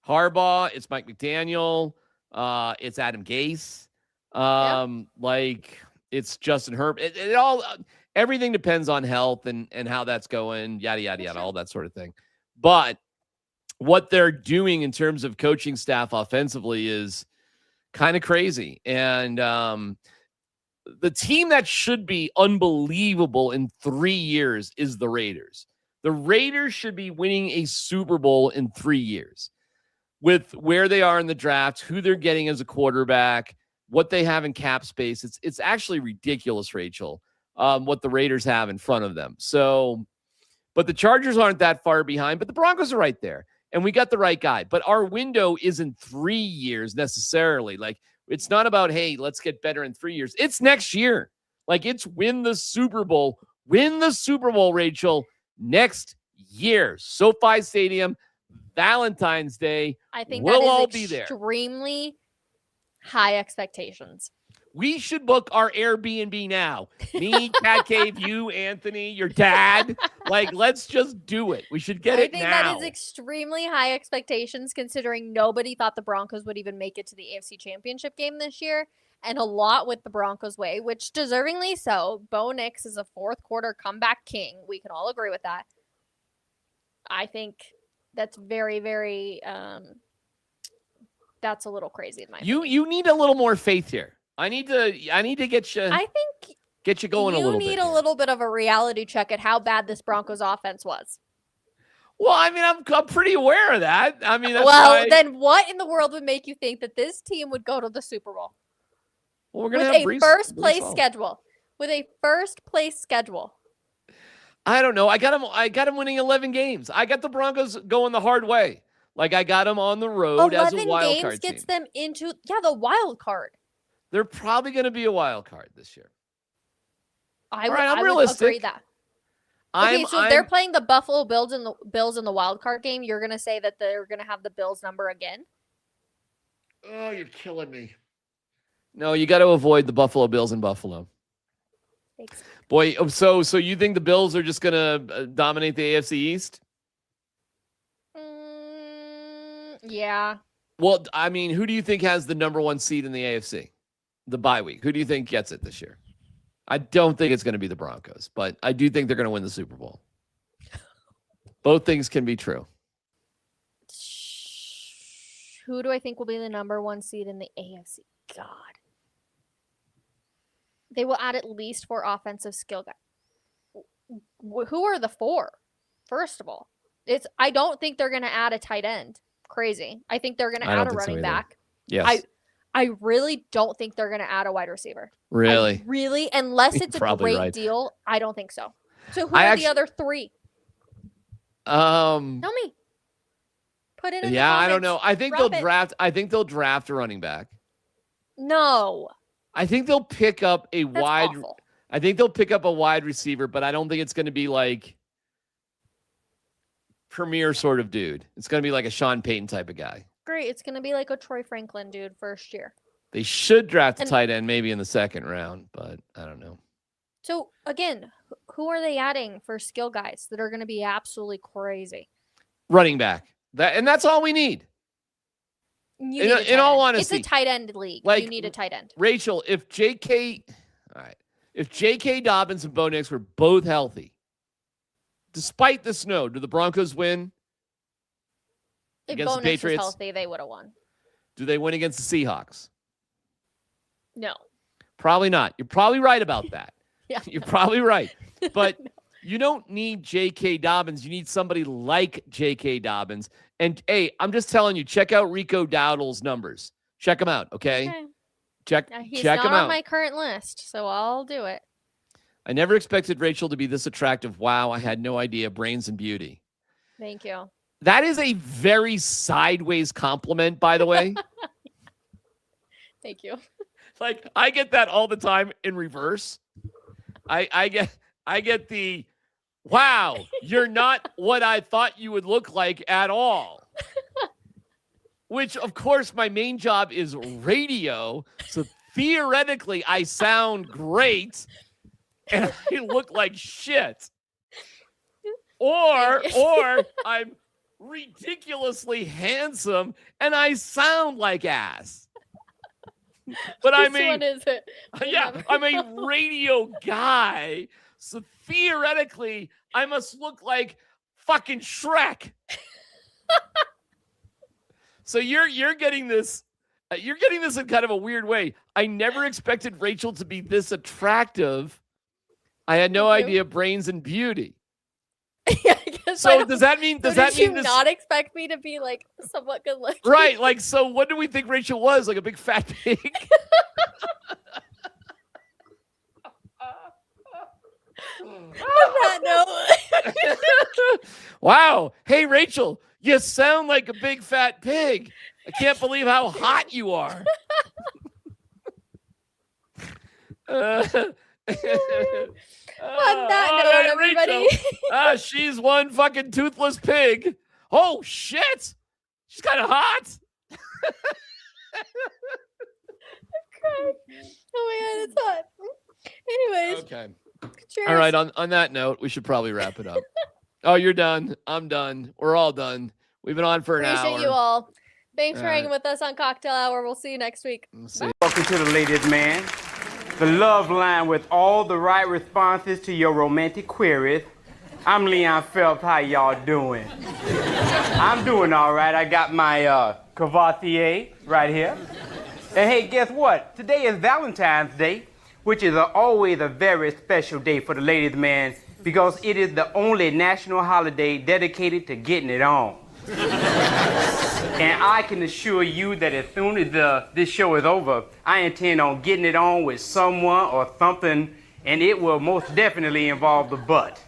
Harbaugh, it's Mike McDaniel. It's Adam Gase. Yep. Like it's Justin Herbert. It all everything depends on health and how that's going. Yada yada yada, all that sort of thing. But what they're doing in terms of coaching staff offensively is kind of crazy. And the team that should be unbelievable in 3 years is the Raiders. The Raiders should be winning a Super Bowl in 3 years with where they are in the draft, who they're getting as a quarterback, what they have in cap space. It's actually ridiculous, Rachel, what the Raiders have in front of them. So, but the Chargers aren't that far behind, but the Broncos are right there. And we got the right guy. But our window isn't 3 years necessarily. Like, it's not about, hey, let's get better in 3 years. It's next year. Like, it's win the Super Bowl. Win the Super Bowl, Rachel, next year. SoFi Stadium, Valentine's Day. I think we'll that is all be there. Extremely high expectations. We should book our Airbnb now. Me, Cat Cave, you, Anthony, your dad. Like, let's just do it. We should get it now. I think that is extremely high expectations considering nobody thought the Broncos would even make it to the AFC Championship game this year. And a lot with the Broncos way, which deservingly so. Bo Nix is a fourth quarter comeback king. We can all agree with that. I think that's very, very, that's a little crazy in my opinion. You need a little more faith here. I need to get you. I think get you going a little bit. You need a little bit of a reality check at how bad this Broncos offense was. Well, I mean, I'm pretty aware of that. I mean, that's then what in the world would make you think that this team would go to the Super Bowl? Well, we're gonna with have a first place schedule. With a first place schedule. I don't know. I got them winning 11 games. I got the Broncos going the hard way. Like I got them on the road as a wild card 11 games gets them into the wild card. They're probably going to be a wild card this year. I would agree that. Okay, they're playing the Buffalo Bills in the wild card game. You're going to say that they're going to have the Bills number again? Oh, you're killing me. No, you got to avoid the Buffalo Bills in Buffalo. Thanks. Boy, so you think the Bills are just going to dominate the AFC East? Yeah. Well, I mean, who do you think has the number 1 seed in the AFC? The bye week. Who do you think gets it this year? I don't think it's going to be the Broncos, but I do think they're going to win the Super Bowl. Both things can be true. Who do I think will be the number 1 seed in the AFC? God. They will add at least 4 offensive skill guys. Who are the 4? First of all, I don't think they're going to add a tight end. Crazy. I think they're going to add a running back. Yes. I really don't think they're going to add a wide receiver. Really? Unless it's a great deal, I don't think so. So who are the other 3? Tell me. Put it in the comments. I don't know. I think they'll draft a running back. No. I think they'll pick up a awful. I think they'll pick up a wide receiver, but I don't think it's going to be like premier sort of dude. It's going to be like a Sean Payton type of guy. Great. It's going to be like a Troy Franklin dude first year. They should draft a tight end maybe in the second round, but I don't know. So, again, who are they adding for skill guys that are going to be absolutely crazy? Running back. That's all we need. In all honesty. It's a tight end league. Like, you need a tight end. Rachel, if J.K. Dobbins and Bo Nix were both healthy, despite the snow, do the Broncos win? If Bo Nix was healthy, they would have won. Do they win against the Seahawks? No. Probably not. You're probably right about that. Yeah. You're probably right. But you don't need J.K. Dobbins. You need somebody like J.K. Dobbins. And, hey, I'm just telling you, check out Rico Dowdle's numbers. Check them out, okay? Check them out. He's not on my current list, so I'll do it. I never expected Rachel to be this attractive. Wow, I had no idea. Brains and beauty. Thank you. That is a very sideways compliment, by the way. Thank you. Like, I get that all the time in reverse. I get the, wow, you're not what I thought you would look like at all. Which, of course, my main job is radio. So theoretically, I sound great and I look like shit. Or I'm ridiculously handsome and I sound like ass. But I Which mean, one is it? yeah, I'm a radio guy, so theoretically, I must look like fucking Shrek. So you're getting this. You're getting this in kind of a weird way. I never expected Rachel to be this attractive. I had no idea brains and beauty. Yeah, I guess So does that mean did you not expect me to be like somewhat good looking? Right, like, so what do we think Rachel was? Like a big fat pig? On that note. Wow. Hey, Rachel, you sound like a big fat pig. I can't believe how hot you are. On that note, everybody. She's one fucking toothless pig. Oh, shit. She's kind of hot. Oh my god, it's hot. Anyways. Okay. Cheers. All right. On that note, we should probably wrap it up. Oh, you're done. I'm done. We're all done. We've been on for an hour. Appreciate you all. Thanks for All hanging with us on Cocktail Hour. We'll see you next week. Welcome to the Ladies Man, the love line with all the right responses to your romantic queries. I'm Leon Phelps. How y'all doing? I'm doing all right. I got my Cavatier right here. And hey, guess what? Today is Valentine's Day, which is always a very special day for the Ladies Man because it is the only national holiday dedicated to getting it on. And I can assure you that as soon as this show is over, I intend on getting it on with someone or something, and it will most definitely involve the butt.